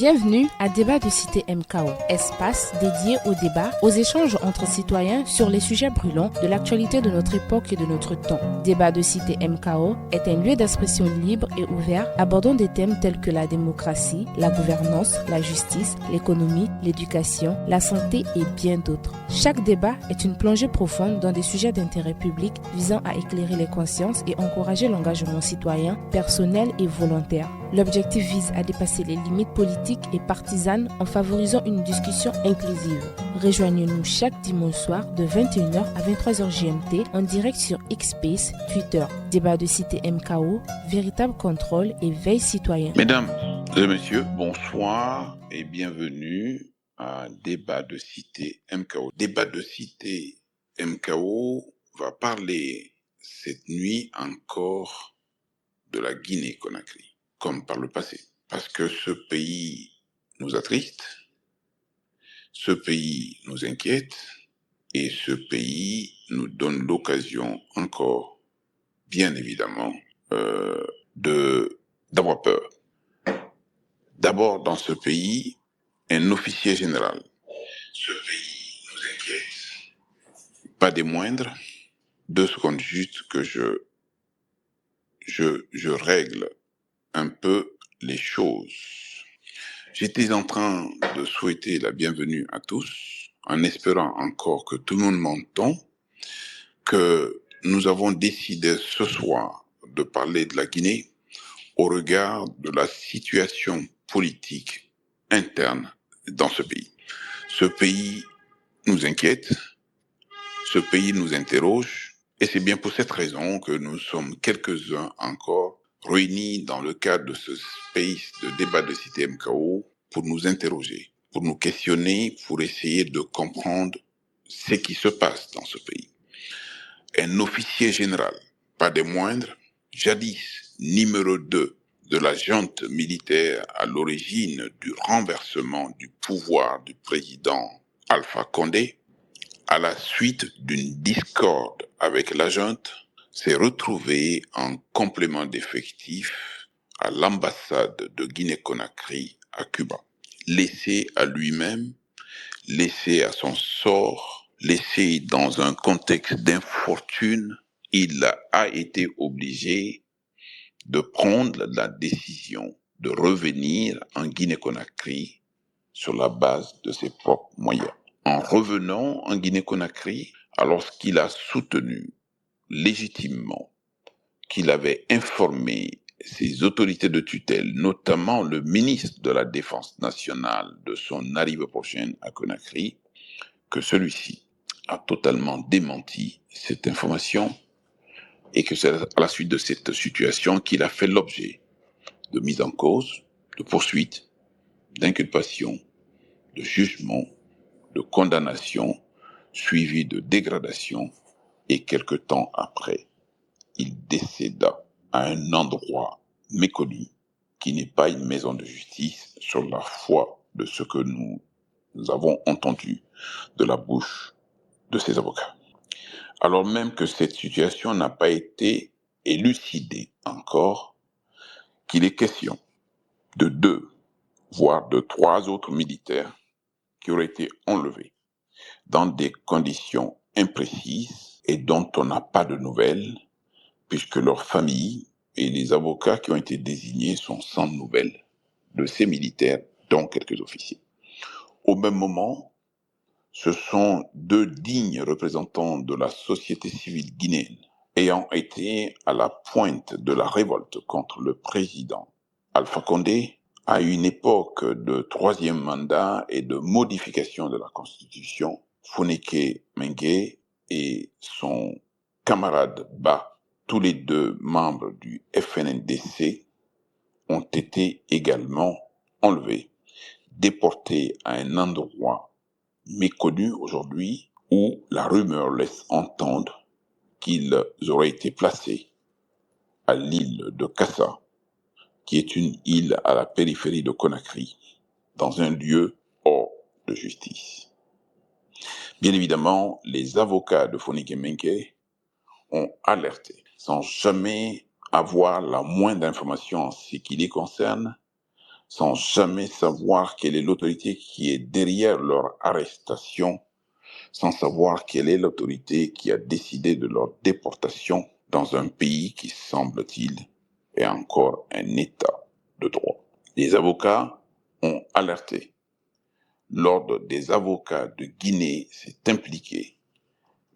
Bienvenue à Débat de Cité MKO, espace dédié au débat, aux échanges entre citoyens sur les sujets brûlants de l'actualité de notre époque et de notre temps. Débat de Cité MKO est un lieu d'expression libre et ouvert abordant des thèmes tels que la démocratie, la gouvernance, la justice, l'économie, l'éducation, la santé et bien d'autres. Chaque débat est une plongée profonde dans des sujets d'intérêt public visant à éclairer les consciences et encourager l'engagement citoyen, personnel et volontaire. L'objectif vise à dépasser les limites politiques et partisanes en favorisant une discussion inclusive. Rejoignez-nous chaque dimanche soir de 21h à 23h GMT en direct sur X-Space, Twitter. Débat de Cité MKO, véritable contrôle et veille citoyen. Mesdames et messieurs, bonsoir et bienvenue à Débat de Cité MKO. Débat de Cité MKO va parler cette nuit encore de la Guinée-Conakry, comme par le passé. Parce que ce pays nous attriste, ce pays nous inquiète et ce pays nous donne l'occasion encore, bien évidemment, d'avoir peur. D'abord, dans ce pays, un officier général. Ce pays nous inquiète, pas des moindres. 2 secondes juste que je règle un peu les choses. J'étais en train de souhaiter la bienvenue à tous, en espérant encore que tout le monde m'entend, que nous avons décidé ce soir de parler de la Guinée au regard de la situation politique interne dans ce pays. Ce pays nous inquiète, ce pays nous interroge, et c'est bien pour cette raison que nous sommes quelques-uns encore réunis dans le cadre de ce space de débat de Cité MKO pour nous interroger, pour nous questionner, pour essayer de comprendre ce qui se passe dans ce pays. Un officier général, pas des moindres, jadis numéro 2 de la junte militaire à l'origine du renversement du pouvoir du président Alpha Condé, à la suite d'une discorde avec la junte, s'est retrouvé en complément d'effectifs à l'ambassade de Guinée-Conakry à Cuba. Laissé à lui-même, laissé à son sort, laissé dans un contexte d'infortune, il a été obligé de prendre la décision de revenir en Guinée-Conakry sur la base de ses propres moyens. En revenant en Guinée-Conakry, alors qu'il a soutenu légitimement, qu'il avait informé ses autorités de tutelle, notamment le ministre de la Défense nationale, de son arrivée prochaine à Conakry, que celui-ci a totalement démenti cette information et que c'est à la suite de cette situation qu'il a fait l'objet de mise en cause, de poursuites, d'inculpation, de jugement, de condamnation, suivi de dégradation, et quelque temps après, il décéda à un endroit méconnu qui n'est pas une maison de justice sur la foi de ce que nous avons entendu de la bouche de ses avocats. Alors même que cette situation n'a pas été élucidée encore, qu'il est question de 2, voire de 3 autres militaires qui auraient été enlevés dans des conditions imprécises et dont on n'a pas de nouvelles, puisque leurs familles et les avocats qui ont été désignés sont sans nouvelles de ces militaires, dont quelques officiers. Au même moment, ce sont 2 dignes représentants de la société civile guinéenne ayant été à la pointe de la révolte contre le président Alpha Condé à une époque de 3e mandat et de modification de la Constitution. Fonéké Mengué et son camarade Ba, tous les 2 membres du FNNDC, ont été également enlevés, déportés à un endroit méconnu aujourd'hui où la rumeur laisse entendre qu'ils auraient été placés à l'île de Kassa, qui est une île à la périphérie de Conakry, dans un lieu hors de justice. Bien évidemment, les avocats de Fonéké Mengué ont alerté, sans jamais avoir la moindre information en ce qui les concerne, sans jamais savoir quelle est l'autorité qui est derrière leur arrestation, sans savoir quelle est l'autorité qui a décidé de leur déportation dans un pays qui, semble-t-il, est encore un État de droit. Les avocats ont alerté. L'Ordre des avocats de Guinée s'est impliqué,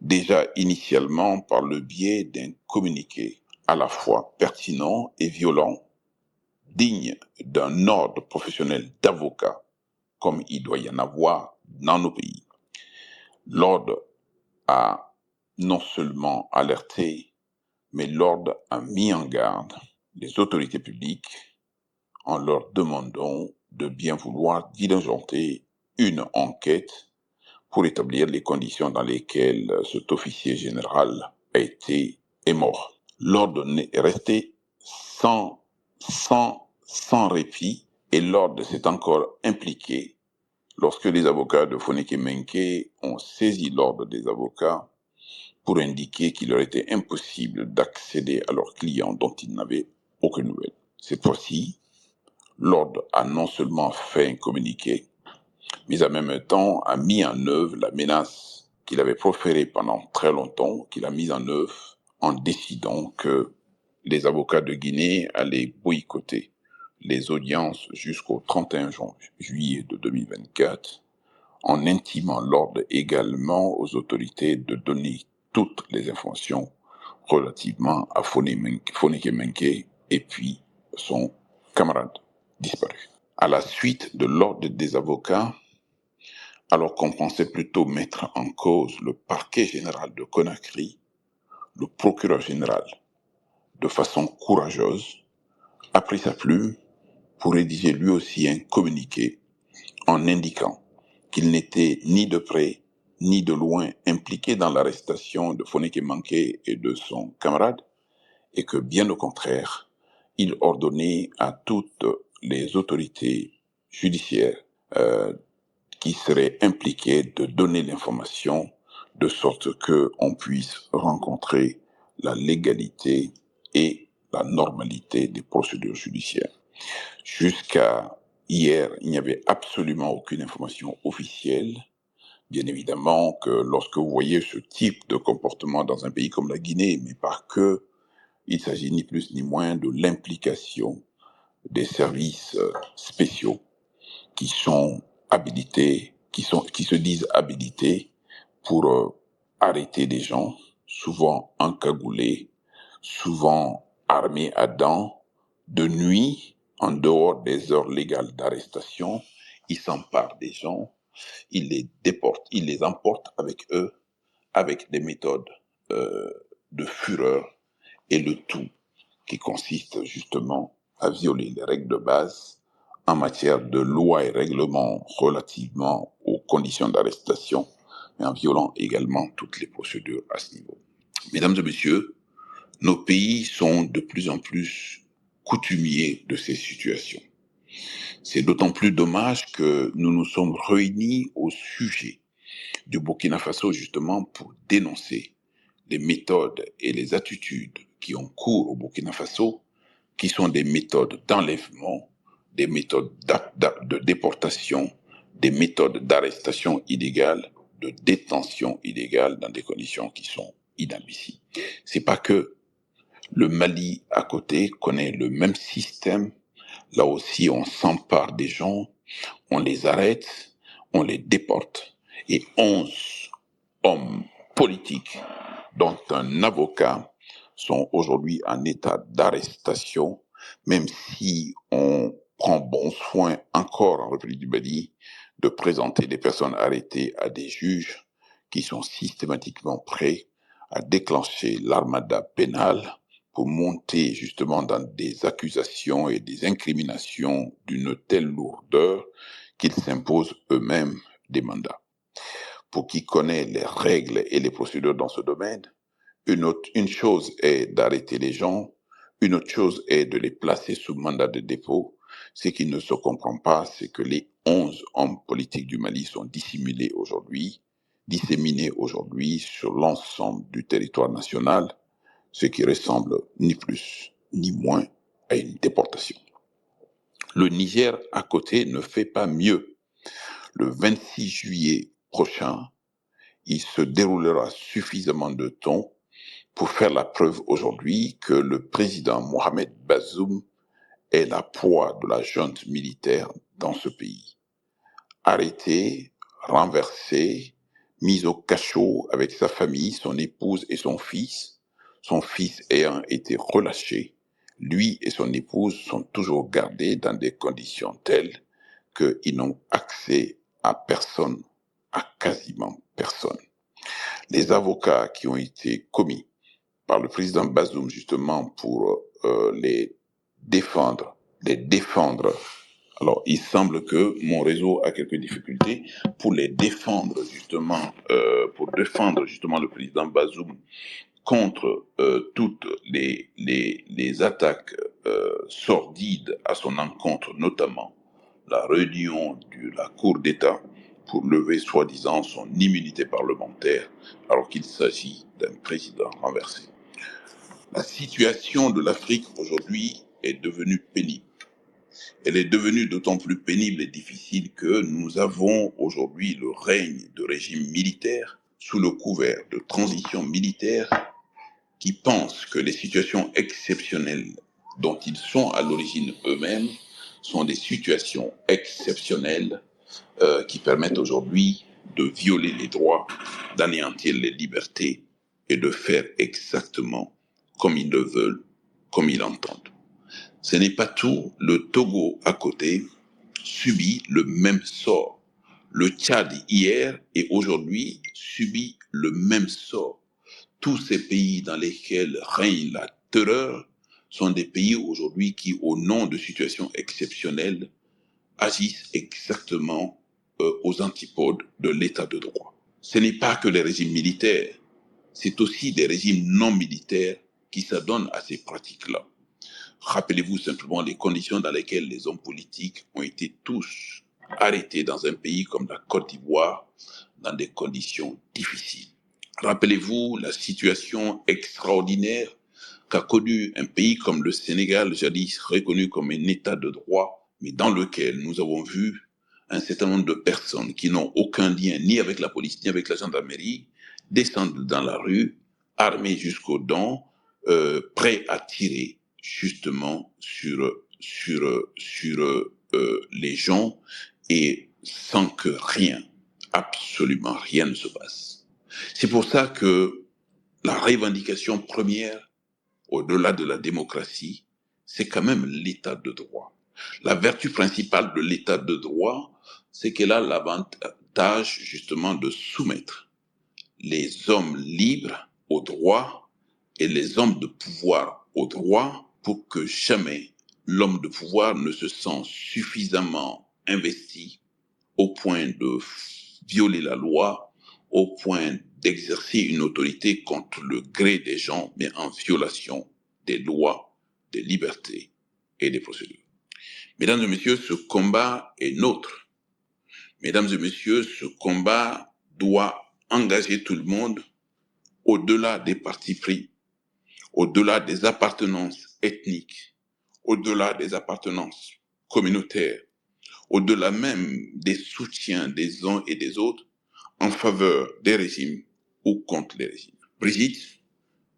déjà initialement par le biais d'un communiqué à la fois pertinent et violent, digne d'un ordre professionnel d'avocats, comme il doit y en avoir dans nos pays. L'Ordre a non seulement alerté, mais l'Ordre a mis en garde les autorités publiques en leur demandant de bien vouloir diligenter une enquête pour établir les conditions dans lesquelles cet officier général est mort. L'Ordre est resté sans répit et l'Ordre s'est encore impliqué lorsque les avocats de Foneke Menke ont saisi l'Ordre des avocats pour indiquer qu'il leur était impossible d'accéder à leurs clients dont ils n'avaient aucune nouvelle. Cette fois-ci, l'Ordre a non seulement fait un communiqué, mais en même temps a mis en œuvre la menace qu'il avait proférée pendant très longtemps, qu'il a mise en œuvre en décidant que les avocats de Guinée allaient boycotter les audiences jusqu'au 31 juillet de 2024, en intimant l'Ordre également aux autorités de donner toutes les informations relativement à Foneke Menke et puis son camarade disparu. À la suite de l'Ordre des avocats, alors qu'on pensait plutôt mettre en cause le parquet général de Conakry, le procureur général, de façon courageuse, a pris sa plume pour rédiger lui aussi un communiqué en indiquant qu'il n'était ni de près ni de loin impliqué dans l'arrestation de Foneke Menke et de son camarade, et que bien au contraire, il ordonnait à toutes les autorités judiciaires qui seraient impliquées de donner l'information de sorte qu'on puisse rencontrer la légalité et la normalité des procédures judiciaires. Jusqu'à hier, il n'y avait absolument aucune information officielle. Bien évidemment que lorsque vous voyez ce type de comportement dans un pays comme la Guinée, mais pas que, il s'agit ni plus ni moins de l'implication des services spéciaux qui sont habilités, qui se disent habilités pour arrêter des gens, souvent encagoulés, souvent armés à dents, de nuit, en dehors des heures légales d'arrestation. Ils s'emparent des gens, ils les déportent, ils les emportent avec eux, avec des méthodes de fureur, et le tout qui consiste justement à violer les règles de base en matière de lois et règlements relativement aux conditions d'arrestation, mais en violant également toutes les procédures à ce niveau. Mesdames et messieurs, nos pays sont de plus en plus coutumiers de ces situations. C'est d'autant plus dommage que nous nous sommes réunis au sujet du Burkina Faso justement pour dénoncer les méthodes et les attitudes qui ont cours au Burkina Faso, qui sont des méthodes d'enlèvement, des méthodes de déportation, des méthodes d'arrestation illégale, de détention illégale dans des conditions qui sont inadmissibles. C'est pas que le Mali à côté connaît le même système. Là aussi, on s'empare des gens, on les arrête, on les déporte, et 11 hommes politiques, dont un avocat, sont aujourd'hui en état d'arrestation, même si on prend bon soin encore en République du Mali de présenter des personnes arrêtées à des juges qui sont systématiquement prêts à déclencher l'armada pénale pour monter justement dans des accusations et des incriminations d'une telle lourdeur qu'ils s'imposent eux-mêmes des mandats. Pour qui connaît les règles et les procédures dans ce domaine, une chose est d'arrêter les gens, une autre chose est de les placer sous mandat de dépôt. Ce qui ne se comprend pas, c'est que les 11 hommes politiques du Mali sont disséminés aujourd'hui sur l'ensemble du territoire national, ce qui ressemble ni plus ni moins à une déportation. Le Niger, à côté, ne fait pas mieux. Le 26 juillet prochain, il se déroulera suffisamment de temps pour faire la preuve aujourd'hui que le président Mohamed Bazoum est la proie de la junte militaire dans ce pays. Arrêté, renversé, mis au cachot avec sa famille, son épouse et son fils ayant été relâché, lui et son épouse sont toujours gardés dans des conditions telles qu'ils n'ont accès à personne, à quasiment personne. Les avocats qui ont été commis par le président Bazoum justement pour les défendre. Alors, il semble que mon réseau a quelques difficultés pour les défendre justement, pour défendre justement le président Bazoum contre toutes les attaques sordides à son encontre, notamment la réunion de la Cour d'État pour lever soi-disant son immunité parlementaire, alors qu'il s'agit d'un président renversé. La situation de l'Afrique aujourd'hui est devenue pénible. Elle est devenue d'autant plus pénible et difficile que nous avons aujourd'hui le règne de régimes militaires sous le couvert de transition militaire qui pensent que les situations exceptionnelles dont ils sont à l'origine eux-mêmes sont des situations exceptionnelles qui permettent aujourd'hui de violer les droits, d'anéantir les libertés et de faire exactement comme ils le veulent, comme ils l'entendent. Ce n'est pas tout, le Togo à côté subit le même sort. Le Tchad hier et aujourd'hui subit le même sort. Tous ces pays dans lesquels règne la terreur sont des pays aujourd'hui qui, au nom de situations exceptionnelles, agissent exactement aux antipodes de l'état de droit. Ce n'est pas que les régimes militaires, c'est aussi des régimes non militaires qui s'adonnent à ces pratiques-là. Rappelez-vous simplement les conditions dans lesquelles les hommes politiques ont été tous arrêtés dans un pays comme la Côte d'Ivoire, dans des conditions difficiles. Rappelez-vous la situation extraordinaire qu'a connue un pays comme le Sénégal, jadis reconnu comme un état de droit, mais dans lequel nous avons vu un certain nombre de personnes qui n'ont aucun lien ni avec la police ni avec la gendarmerie descendre dans la rue, armés jusqu'aux dents, prêts à tirer justement sur les gens et sans que rien, absolument rien ne se passe. C'est pour ça que la revendication première, au-delà de la démocratie, c'est quand même l'état de droit. La vertu principale de l'état de droit, c'est qu'elle a l'avantage justement de soumettre les hommes libres au droit et les hommes de pouvoir au droit pour que jamais l'homme de pouvoir ne se sent suffisamment investi au point de violer la loi, au point d'exercer une autorité contre le gré des gens, mais en violation des lois, des libertés et des procédures. Mesdames et messieurs, ce combat est nôtre. Mesdames et messieurs, ce combat doit engager tout le monde au-delà des partis pris, au-delà des appartenances ethniques, au-delà des appartenances communautaires, au-delà même des soutiens des uns et des autres en faveur des régimes ou contre les régimes. Brigitte,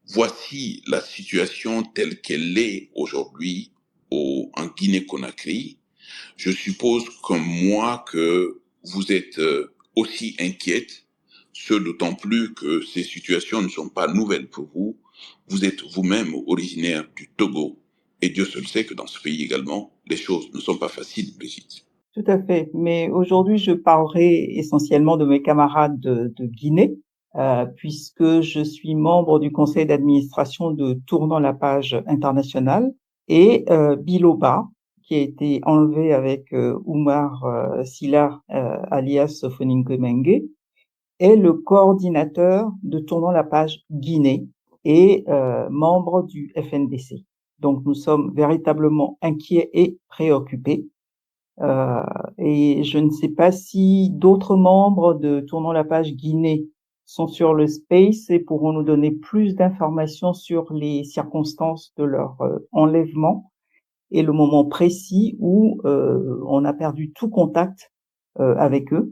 voici la situation telle qu'elle est aujourd'hui en Guinée-Conakry. Je suppose comme moi que vous êtes aussi inquiète, ce d'autant plus que ces situations ne sont pas nouvelles pour vous. Vous êtes vous-même originaire du Togo et Dieu seul sait que dans ce pays également, les choses ne sont pas faciles, Brigitte. Tout à fait. Mais aujourd'hui, je parlerai essentiellement de mes camarades de Guinée, puisque je suis membre du conseil d'administration de Tournant la page internationale et Biloba, qui a été enlevé avec Oumar Silla, alias Sofoninke Mengue, est le coordinateur de Tournant la page Guinée et membre du FNDC. Donc, nous sommes véritablement inquiets et préoccupés. Et je ne sais pas si d'autres membres de Tournons la page Guinée sont sur le space et pourront nous donner plus d'informations sur les circonstances de leur enlèvement et le moment précis où on a perdu tout contact avec eux.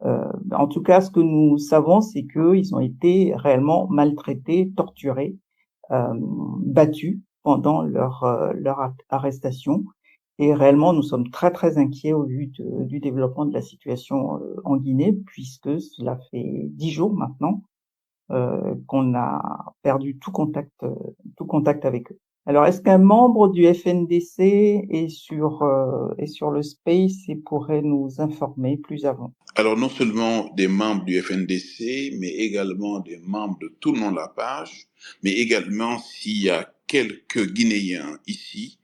En tout cas, ce que nous savons, c'est qu'ils ont été réellement maltraités, torturés, battus pendant leur arrestation. Et réellement, nous sommes très, très inquiets au vu du développement de la situation en Guinée, puisque cela fait 10 jours maintenant qu'on a perdu tout contact avec eux. Alors, est-ce qu'un membre du FNDC est sur le space et pourrait nous informer plus avant? Alors, non seulement des membres du FNDC, mais également des membres de tout le long de la page, mais également s'il y a quelques Guinéens ici,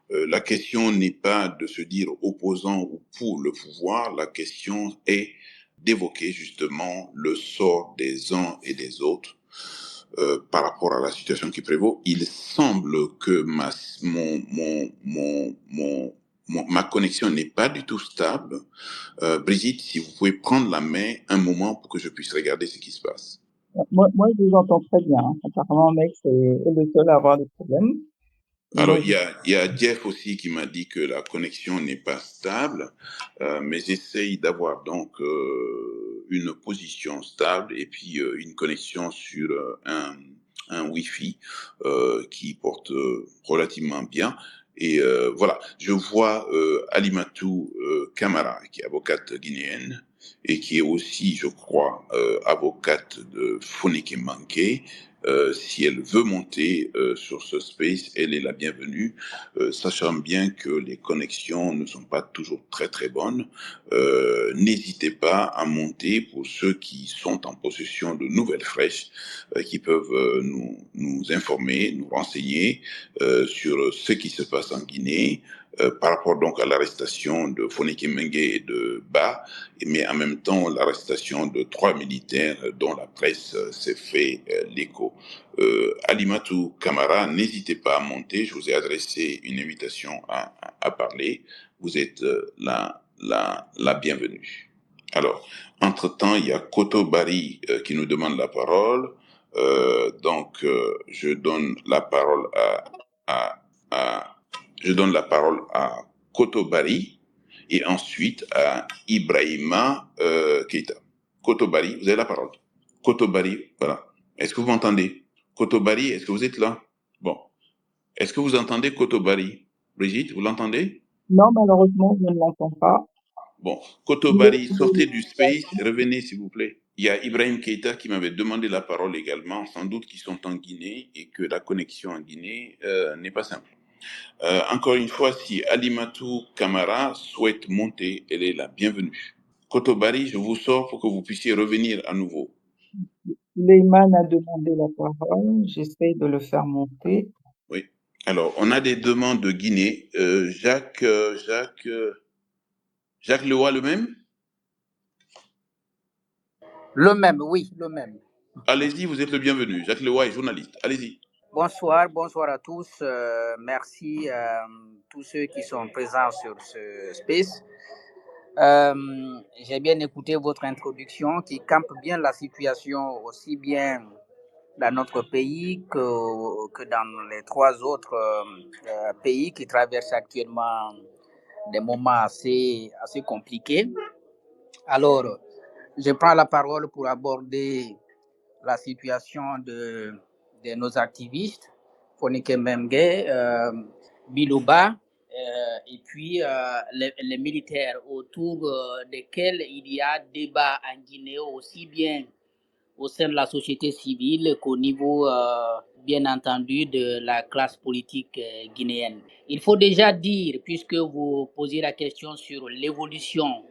la question n'est pas de se dire opposant ou pour le pouvoir, la question est d'évoquer justement le sort des uns et des autres par rapport à la situation qui prévaut. Il semble que ma connexion n'est pas du tout stable. Brigitte, si vous pouvez prendre la main un moment pour que je puisse regarder ce qui se passe. Moi, je vous entends très bien. Apparemment, mec, c'est le seul à avoir des problèmes. Alors, Moi, il y a Jeff aussi qui m'a dit que la connexion n'est pas stable, mais j'essaye d'avoir donc une position stable et puis une connexion sur un Wi-Fi qui porte relativement bien. Et voilà, je vois Alimatou Camara, qui est avocate guinéenne et qui est aussi, je crois, avocate de Foneke Manké. Si elle veut monter sur ce space, elle est la bienvenue, sachant bien que les connexions ne sont pas toujours très très bonnes. N'hésitez pas à monter pour ceux qui sont en possession de nouvelles fraîches, qui peuvent nous informer, nous renseigner sur ce qui se passe en Guinée, par rapport donc à l'arrestation de Foneke Mengue et de Ba, mais en même temps l'arrestation de 3 militaires dont la presse s'est fait l'écho. Alimatou Camara, n'hésitez pas à monter, je vous ai adressé une invitation à parler, vous êtes la bienvenue. Alors, entre-temps, il y a Koto Bari qui nous demande la parole, donc je donne la parole je donne la parole à Koto Bari et ensuite à Ibrahima Keita. Koto Bari, vous avez la parole. Koto Bari, voilà. Est-ce que vous m'entendez? Koto Bari, est-ce que vous êtes là? Bon. Est-ce que vous entendez Koto Bari? Brigitte, vous l'entendez? non, malheureusement, je ne l'entends pas. Bon. Koto Bari, sortez du space, revenez s'il vous plaît. Il y a Ibrahim Keita qui m'avait demandé la parole également, sans doute qu'ils sont en Guinée et que la connexion en Guinée n'est pas simple. Encore une fois, si Alimatou Camara souhaite monter, elle est la bienvenue. Koto Bari, je vous sors pour que vous puissiez revenir à nouveau. Leyman a demandé la parole. J'essaie de le faire monter. Oui. Alors, on a des demandes de Guinée. Jacques Leroy, le même? Le même, oui, le même. Allez-y, vous êtes le bienvenu. Jacques Leroy est journaliste. Allez-y. Bonsoir à tous. Merci à tous ceux qui sont présents sur ce space. J'ai bien écouté votre introduction qui campe bien la situation aussi bien dans notre pays que dans les 3 autres pays qui traversent actuellement des moments assez compliqués. Alors, je prends la parole pour aborder la situation de nos activistes, Foneke Memge, Bilouba, et puis les militaires autour desquels il y a débat en Guinée aussi bien au sein de la société civile qu'au niveau, bien entendu, de la classe politique guinéenne. Il faut déjà dire, puisque vous posiez la question sur l'évolution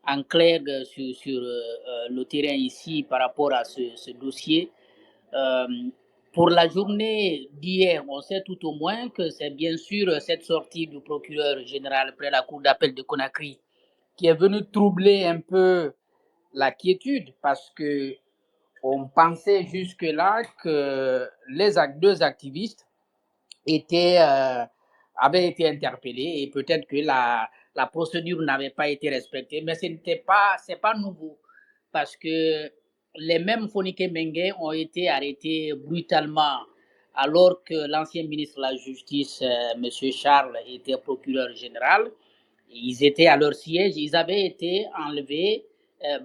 en clair sur le terrain ici par rapport à ce dossier, euh, pour la journée d'hier, on sait tout au moins que c'est bien sûr cette sortie du procureur général près la cour d'appel de Conakry qui est venue troubler un peu la quiétude parce que on pensait jusque-là que les 2 activistes étaient, avaient été interpellés et peut-être que la procédure n'avait pas été respectée, mais c'est pas nouveau parce que les mêmes Fonike Mengue ont été arrêtés brutalement alors que l'ancien ministre de la Justice, M. Charles, était procureur général. Ils étaient à leur siège, ils avaient été enlevés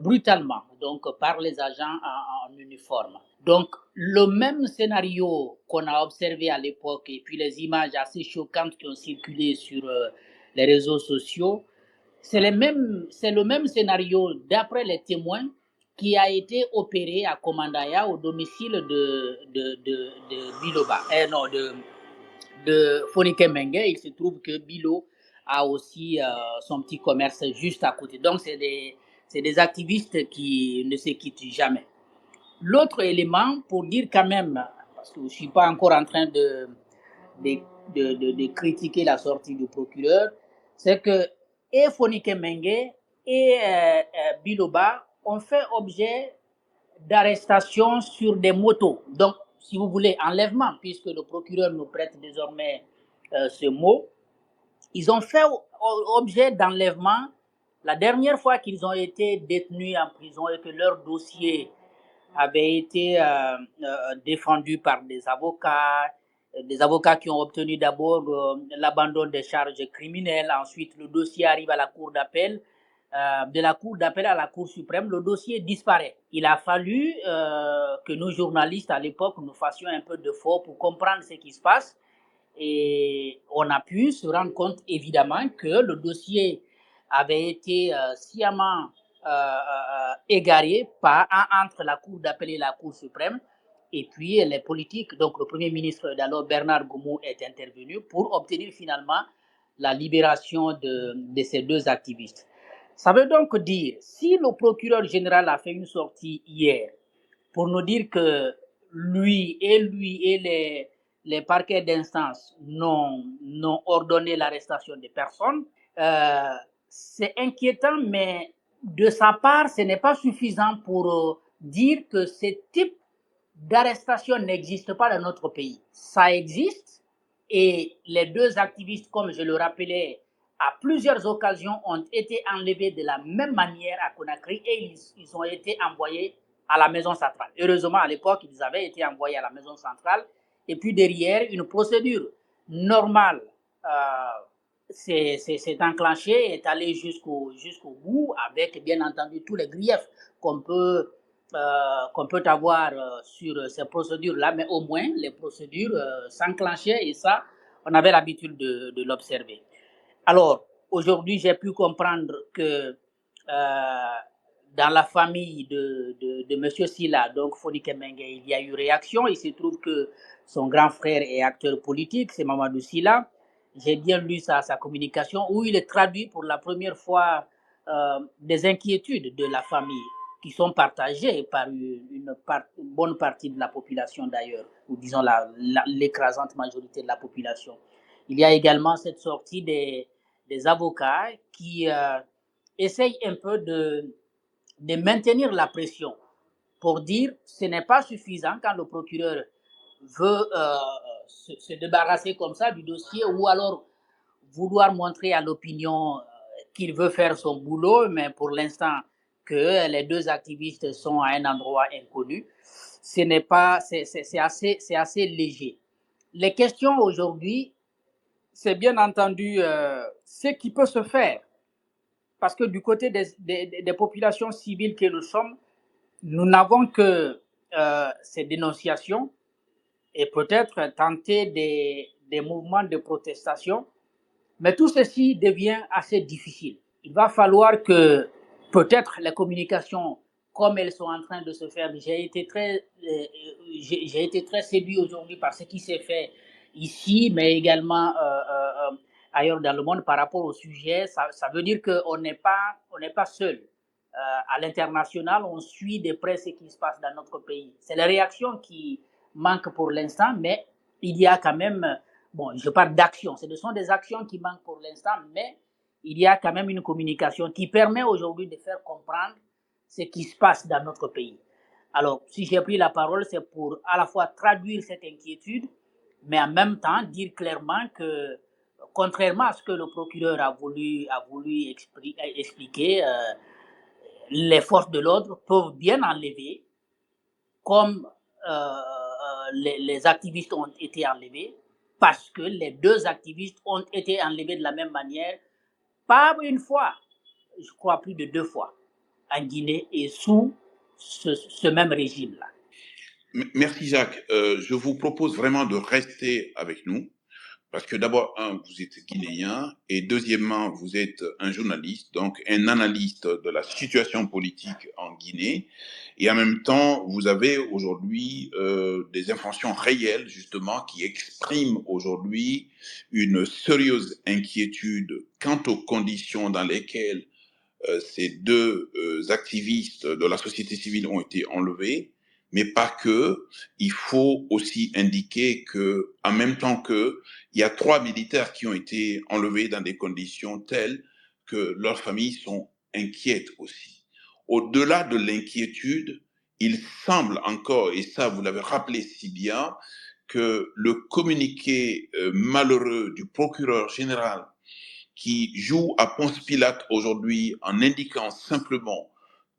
brutalement, donc par les agents en uniforme. Donc, le même scénario qu'on a observé à l'époque, et puis les images assez choquantes qui ont circulé sur les réseaux sociaux, c'est le même scénario, d'après les témoins, qui a été opéré à Komandaya au domicile de Biloba, non, de Fonike Mengue. Il se trouve que Bilo a aussi son petit commerce juste à côté. Donc, c'est des activistes qui ne se quittent jamais. L'autre élément, pour dire quand même, parce que je ne suis pas encore en train de critiquer la sortie du procureur, c'est que et Fonike Mengue et Biloba ont fait objet d'arrestations sur des motos. Donc, si vous voulez, enlèvement, puisque le procureur nous prête désormais ce mot. Ils ont fait objet d'enlèvement la dernière fois qu'ils ont été détenus en prison et que leur dossier avait été défendu par des avocats qui ont obtenu d'abord l'abandon des charges criminelles. Ensuite, le dossier arrive à la cour d'appel. De la cour d'appel à la Cour suprême, le dossier disparaît. Il a fallu que nous, journalistes, à l'époque, nous fassions un peu d'effort pour comprendre ce qui se passe. Et on a pu se rendre compte, évidemment, que le dossier avait été sciemment égaré entre la Cour d'appel et la Cour suprême. Et puis les politiques, donc le Premier ministre d'alors, Bernard Goumou, est intervenu pour obtenir finalement la libération de ces deux activistes. Ça veut donc dire, si le procureur général a fait une sortie hier pour nous dire que lui et les parquets d'instance n'ont ordonné l'arrestation des personnes, c'est inquiétant, mais de sa part, ce n'est pas suffisant pour dire que ce type d'arrestation n'existe pas dans notre pays. Ça existe, et les deux activistes, comme je le rappelais, à plusieurs occasions ont été enlevés de la même manière à Conakry et ils ont été envoyés à la maison centrale. Heureusement, à l'époque, ils avaient été envoyés à la maison centrale. Et puis derrière, une procédure normale s'est enclenchée, est allée jusqu'au bout, avec bien entendu tous les griefs qu'on peut avoir sur ces procédures-là, mais au moins les procédures s'enclenchaient et ça, on avait l'habitude de l'observer. Alors, aujourd'hui, j'ai pu comprendre que dans la famille de M. Silla, donc Fonike Mengue, il y a eu réaction. Il se trouve que son grand frère est acteur politique, c'est Mamadou Silla. J'ai bien lu sa communication où il traduit pour la première fois des inquiétudes de la famille qui sont partagées par une bonne partie de la population d'ailleurs, ou disons l'écrasante majorité de la population. Il y a également cette sortie des avocats qui essayent un peu de maintenir la pression pour dire que ce n'est pas suffisant quand le procureur veut se débarrasser comme ça du dossier ou alors vouloir montrer à l'opinion qu'il veut faire son boulot, mais pour l'instant que les deux activistes sont à un endroit inconnu, c'est assez léger. Les questions aujourd'hui, c'est bien entendu ce qui peut se faire. Parce que du côté des populations civiles que nous sommes, nous n'avons que ces dénonciations et peut-être tenter des mouvements de protestation. Mais tout ceci devient assez difficile. Il va falloir que peut-être les communications, comme elles sont en train de se faire, j'ai été très séduit aujourd'hui par ce qui s'est fait ici, mais également ailleurs dans le monde par rapport au sujet. Ça veut dire qu'on n'est pas seul. À l'international, on suit de près ce qui se passe dans notre pays. C'est les réactions qui manquent pour l'instant, mais il y a quand même, bon, je parle d'action, ce sont des actions qui manquent pour l'instant, mais il y a quand même une communication qui permet aujourd'hui de faire comprendre ce qui se passe dans notre pays. Alors, si j'ai pris la parole, c'est pour à la fois traduire cette inquiétude, mais en même temps dire clairement que, contrairement à ce que le procureur a voulu expliquer, les forces de l'ordre peuvent bien enlever, comme les activistes ont été enlevés parce que les deux activistes ont été enlevés de la même manière, pas une fois, je crois plus de 2 fois, en Guinée et sous ce même régime-là. Merci Jacques. Je vous propose vraiment de rester avec nous parce que d'abord, vous êtes guinéen et deuxièmement, vous êtes un journaliste, donc un analyste de la situation politique en Guinée. Et en même temps, vous avez aujourd'hui des informations réelles, justement, qui expriment aujourd'hui une sérieuse inquiétude quant aux conditions dans lesquelles ces deux activistes de la société civile ont été enlevés, mais pas que. Il faut aussi indiquer que, en même temps que, il y a 3 militaires qui ont été enlevés dans des conditions telles que leurs familles sont inquiètes aussi. Au-delà de l'inquiétude, il semble encore, et ça vous l'avez rappelé si bien, que le communiqué malheureux du procureur général qui joue à Ponce Pilate aujourd'hui en indiquant simplement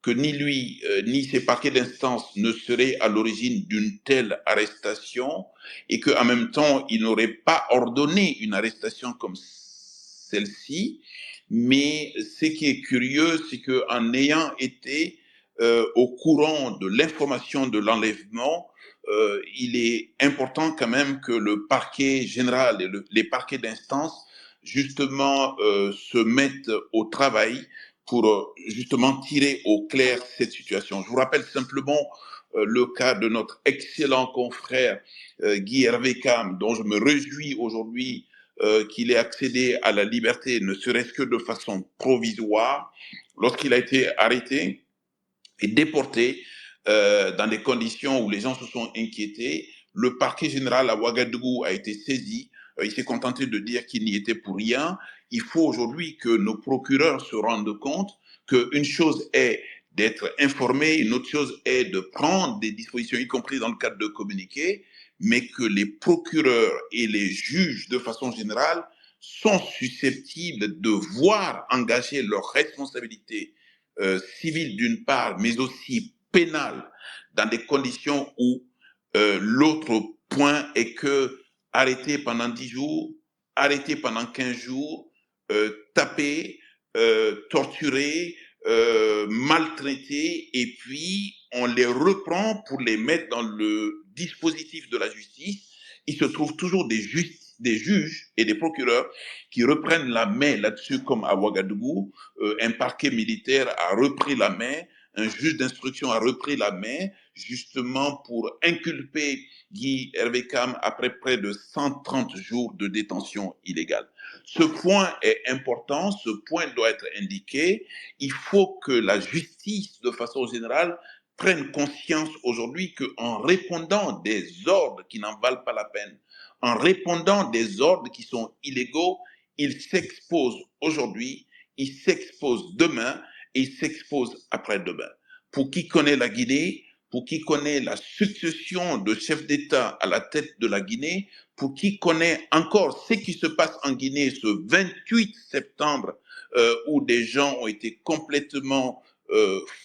que ni lui ni ses parquets d'instance ne seraient à l'origine d'une telle arrestation et qu'en même temps, il n'aurait pas ordonné une arrestation comme celle-ci. Mais ce qui est curieux, c'est qu'en ayant été au courant de l'information de l'enlèvement, il est important quand même que le parquet général et les parquets d'instance justement se mettent au travail pour justement tirer au clair cette situation. Je vous rappelle simplement le cas de notre excellent confrère Guy Hervé Cam, dont je me réjouis aujourd'hui qu'il ait accédé à la liberté, ne serait-ce que de façon provisoire, lorsqu'il a été arrêté et déporté dans des conditions où les gens se sont inquiétés. Le parquet général à Ouagadougou a été saisi. Il s'est contenté de dire qu'il n'y était pour rien. Il faut aujourd'hui que nos procureurs se rendent compte qu'une chose est d'être informé, une autre chose est de prendre des dispositions, y compris dans le cadre de communiqués, mais que les procureurs et les juges, de façon générale, sont susceptibles de voir engager leurs responsabilités civiles d'une part, mais aussi pénales, dans des conditions où l'autre point est que arrêté pendant 10 jours, arrêté pendant 15 jours, tapé, torturé, maltraités, et puis on les reprend pour les mettre dans le dispositif de la justice. Il se trouve toujours des juges et des procureurs qui reprennent la main là-dessus, comme à Ouagadougou. Un parquet militaire a repris la main, un juge d'instruction a repris la main, justement pour inculper Guy Hervé Cam après près de 130 jours de détention illégale. Ce point est important, ce point doit être indiqué. Il faut que la justice, de façon générale, prenne conscience aujourd'hui qu'en répondant des ordres qui n'en valent pas la peine, en répondant des ordres qui sont illégaux, il s'expose aujourd'hui, il s'expose demain et il s'expose après-demain. Pour qui connaît la Guinée, pour qui connaît la succession de chefs d'État à la tête de la Guinée, pour qui connaît encore ce qui se passe en Guinée ce 28 septembre, où des gens ont été complètement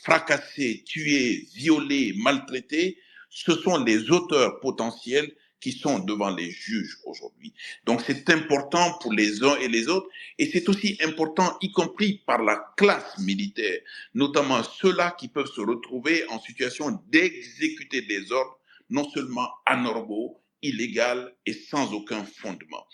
fracassés, tués, violés, maltraités, ce sont les auteurs potentiels qui sont devant les juges aujourd'hui. Donc c'est important pour les uns et les autres, et c'est aussi important, y compris par la classe militaire, notamment ceux-là qui peuvent se retrouver en situation d'exécuter des ordres, non seulement anormaux, illégaux et sans aucun fondement.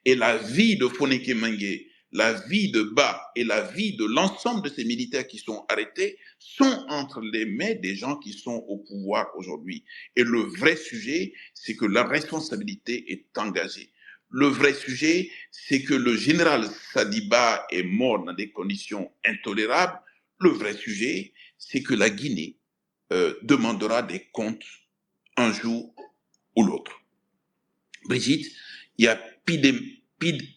Et la vie de Foneke Mengue, la vie de Ba et la vie de l'ensemble de ces militaires qui sont arrêtés sont entre les mains des gens qui sont au pouvoir aujourd'hui. Et le vrai sujet, c'est que la responsabilité est engagée. Le vrai sujet, c'est que le général Sadiba est mort dans des conditions intolérables. Le vrai sujet, c'est que la Guinée demandera des comptes un jour ou l'autre. Brigitte, il y a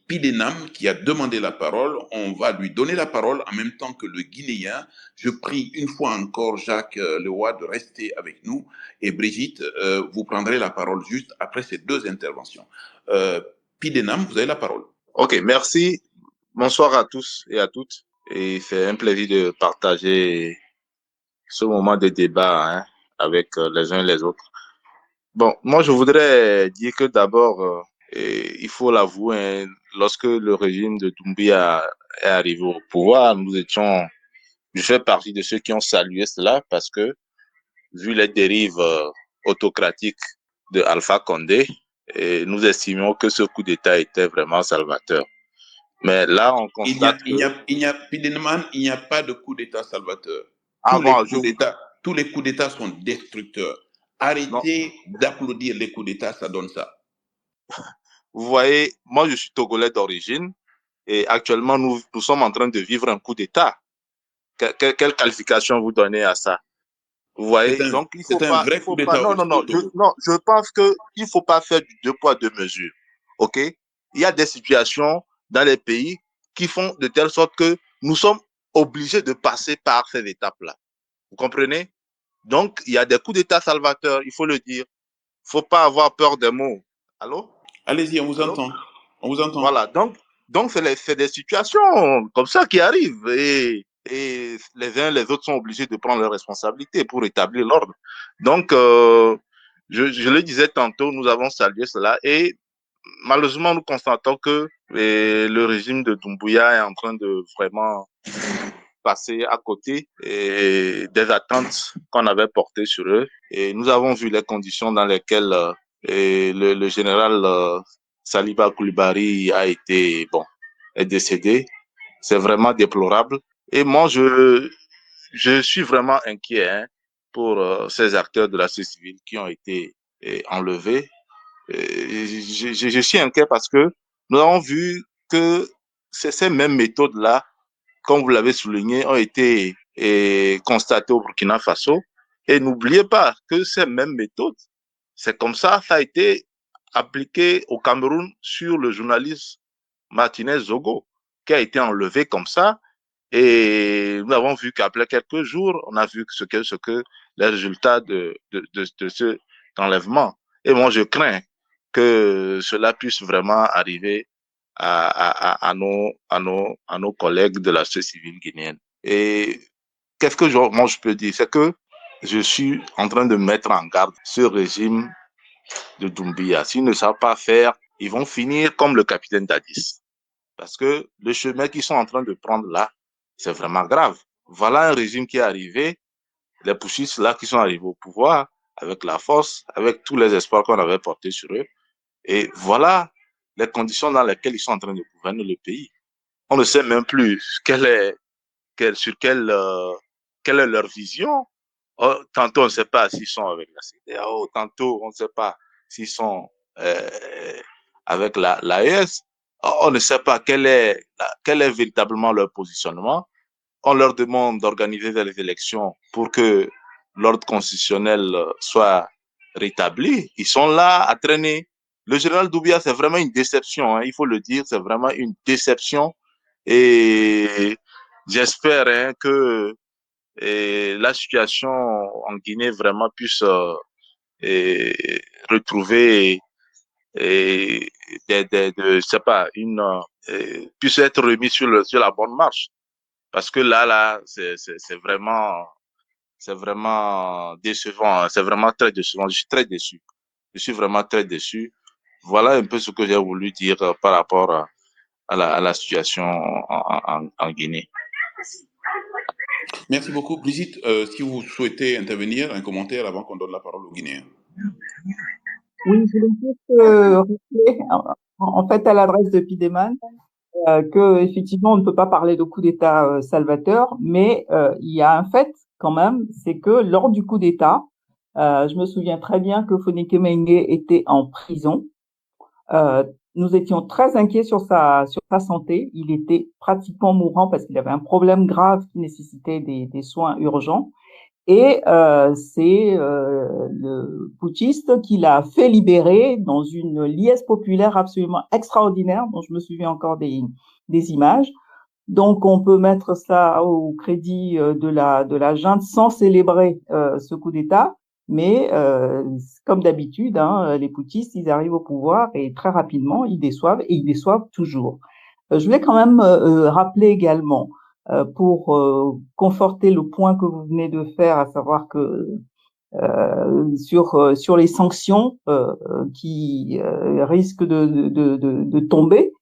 Pidenam qui a demandé la parole. On va lui donner la parole en même temps que le Guinéen. Je prie une fois encore Jacques Leroy de rester avec nous. Et Brigitte, vous prendrez la parole juste après ces deux interventions. Pidenam, vous avez la parole. Ok, merci. Bonsoir à tous et à toutes. Et c'est un plaisir de partager ce moment de débat avec les uns et les autres. Bon, moi, je voudrais dire que d'abord, il faut l'avouer, hein, lorsque le régime de Doumbouya est arrivé au pouvoir, je fais partie de ceux qui ont salué cela parce que, vu les dérives autocratiques de Alpha Condé, et nous estimions que ce coup d'État était vraiment salvateur. Mais là, on constate que Pidemman, il n'y a pas de coup d'État salvateur. avant, Tous les coups d'État sont destructeurs. non, Arrêtez d'applaudir les coups d'État, ça donne ça. vous voyez, moi, je suis togolais d'origine et actuellement, nous sommes en train de vivre un coup d'État. Quelle qualification vous donnez à ça? Vous voyez, donc C'est un vrai coup d'État non, au Togo. non, je pense que il faut pas faire du deux poids, deux mesures. OK? Il y a des situations dans les pays qui font de telle sorte que nous sommes obligés de passer par ces étapes-là. Vous comprenez? Donc, il y a des coups d'État salvateurs, il faut le dire. Faut pas avoir peur des mots. Allô? Allez-y, on vous Allô? entend. On vous entend. Voilà, donc c'est des situations comme ça qui arrivent et les uns et les autres sont obligés de prendre leurs responsabilités pour établir l'ordre. Donc, je le disais tantôt, nous avons salué cela et malheureusement, nous constatons que le régime de Doumbouya est en train de vraiment passer à côté des attentes qu'on avait portées sur eux. Et nous avons vu les conditions dans lesquelles le général Saliba Coulibaly est décédé. C'est vraiment déplorable. Et moi, je suis vraiment inquiet hein, pour ces acteurs de la société civile qui ont été enlevés. Je suis inquiet parce que nous avons vu que ces mêmes méthodes-là comme vous l'avez souligné, ont été constatées au Burkina Faso. Et n'oubliez pas que ces mêmes méthodes, c'est comme ça a été appliqué au Cameroun sur le journaliste Martinez Zogo, qui a été enlevé comme ça. Et nous avons vu qu'après quelques jours, on a vu ce que les résultats de ce enlèvement. Et moi, je crains que cela puisse vraiment arriver à nos collègues de la société civile guinéenne. Et qu'est-ce que moi je peux dire? C'est que je suis en train de mettre en garde ce régime de Doumbia. S'ils ne savent pas faire, ils vont finir comme le capitaine Dadis. Parce que le chemin qu'ils sont en train de prendre là, c'est vraiment grave. Voilà un régime qui est arrivé, les putschistes là qui sont arrivés au pouvoir, avec la force, avec tous les espoirs qu'on avait portés sur eux. Et voilà les conditions dans lesquelles ils sont en train de gouverner le pays. On ne sait même plus quelle est leur vision. Oh, tantôt, on ne sait pas s'ils sont avec la CEDEAO, tantôt, on ne sait pas s'ils sont avec l'AES. On ne sait pas quel est véritablement leur positionnement. On leur demande d'organiser des élections pour que l'ordre constitutionnel soit rétabli. Ils sont là à traîner. Le général Doumbia, c'est vraiment une déception, hein, il faut le dire, c'est vraiment une déception. Et j'espère hein, que la situation en Guinée vraiment puisse retrouver je sais pas, puisse être remis sur la bonne marche. Parce que là, c'est vraiment décevant. Hein. C'est vraiment très décevant. Je suis très déçu. Je suis vraiment très déçu. Voilà un peu ce que j'ai voulu dire par rapport à la situation en Guinée. Merci beaucoup. Brigitte, si vous souhaitez intervenir, un commentaire avant qu'on donne la parole aux Guinéens. Oui, je voulais juste rappeler, en fait, à l'adresse de Pideman, que effectivement, on ne peut pas parler de coup d'État salvateur, mais il y a un fait quand même, c'est que lors du coup d'État, je me souviens très bien que Fonike Mengue était en prison. Nous étions très inquiets sur sa santé. Il était pratiquement mourant parce qu'il avait un problème grave qui nécessitait des soins urgents. Et c'est le putschiste qui l'a fait libérer dans une liesse populaire absolument extraordinaire, dont je me souviens encore des images. Donc, on peut mettre ça au crédit de la junte sans célébrer ce coup d'État. Mais comme d'habitude, hein, les putschistes, ils arrivent au pouvoir et très rapidement, ils déçoivent et ils déçoivent toujours. Je voulais quand même rappeler également, pour conforter le point que vous venez de faire, à savoir que sur les sanctions qui risquent de tomber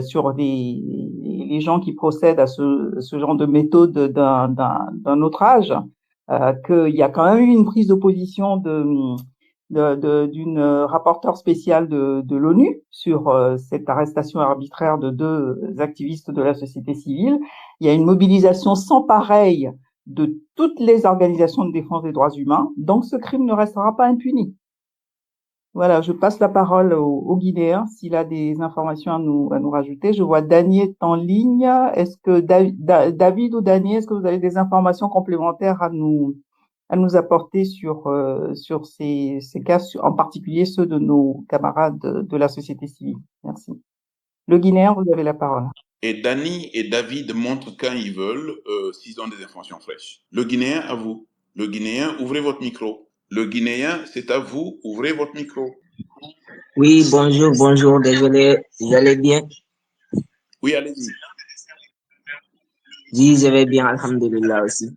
sur les gens qui procèdent à ce genre de méthode d'un autre âge, qu'il y a quand même eu une prise d'opposition d'une rapporteure spéciale de l'ONU sur cette arrestation arbitraire de 2 activistes de la société civile. Il y a une mobilisation sans pareille de toutes les organisations de défense des droits humains, donc ce crime ne restera pas impuni. Voilà, je passe la parole au Guinéen s'il a des informations à nous rajouter. Je vois Daniel est en ligne. Est-ce que David ou Daniel, est-ce que vous avez des informations complémentaires à nous apporter sur ces cas, en particulier ceux de nos camarades de la société civile? Merci. Le Guinéen, vous avez la parole. Et Dani et David montrent quand ils veulent s'ils ont des informations fraîches. Le Guinéen, à vous. Le Guinéen, ouvrez votre micro. Le Guinéen, c'est à vous, ouvrez votre micro. Oui, bonjour, désolé, vous allez bien? Oui, allez-y. Oui, je vais bien, alhamdulillah aussi.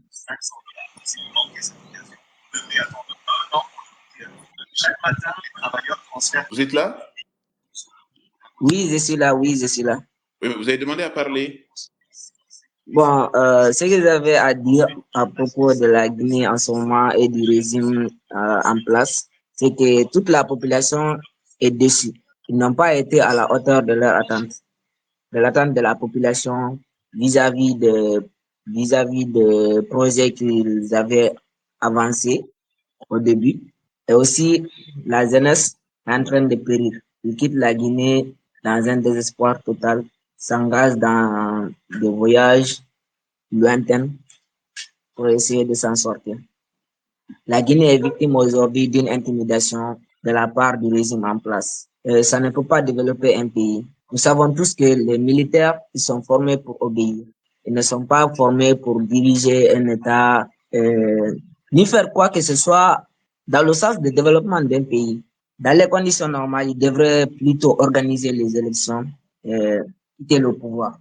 Vous êtes là? Oui, je suis là. Oui, vous avez demandé à parler. Bon, ce que j'avais à dire à propos de la Guinée en ce moment et du régime en place, c'est que toute la population est déçue. Ils n'ont pas été à la hauteur de leur attente, de l'attente de la population vis-à-vis de projets qu'ils avaient avancés au début. Et aussi, la jeunesse est en train de périr. Ils quittent la Guinée dans un désespoir total, s'engagent dans des voyages lointains pour essayer de s'en sortir. La Guinée est victime aujourd'hui d'une intimidation de la part du régime en place. Ça ne peut pas développer un pays. Nous savons tous que les militaires, ils sont formés pour obéir. Ils ne sont pas formés pour diriger un État, ni faire quoi que ce soit dans le sens de développement d'un pays. Dans les conditions normales, ils devraient plutôt organiser les élections, quitter le pouvoir,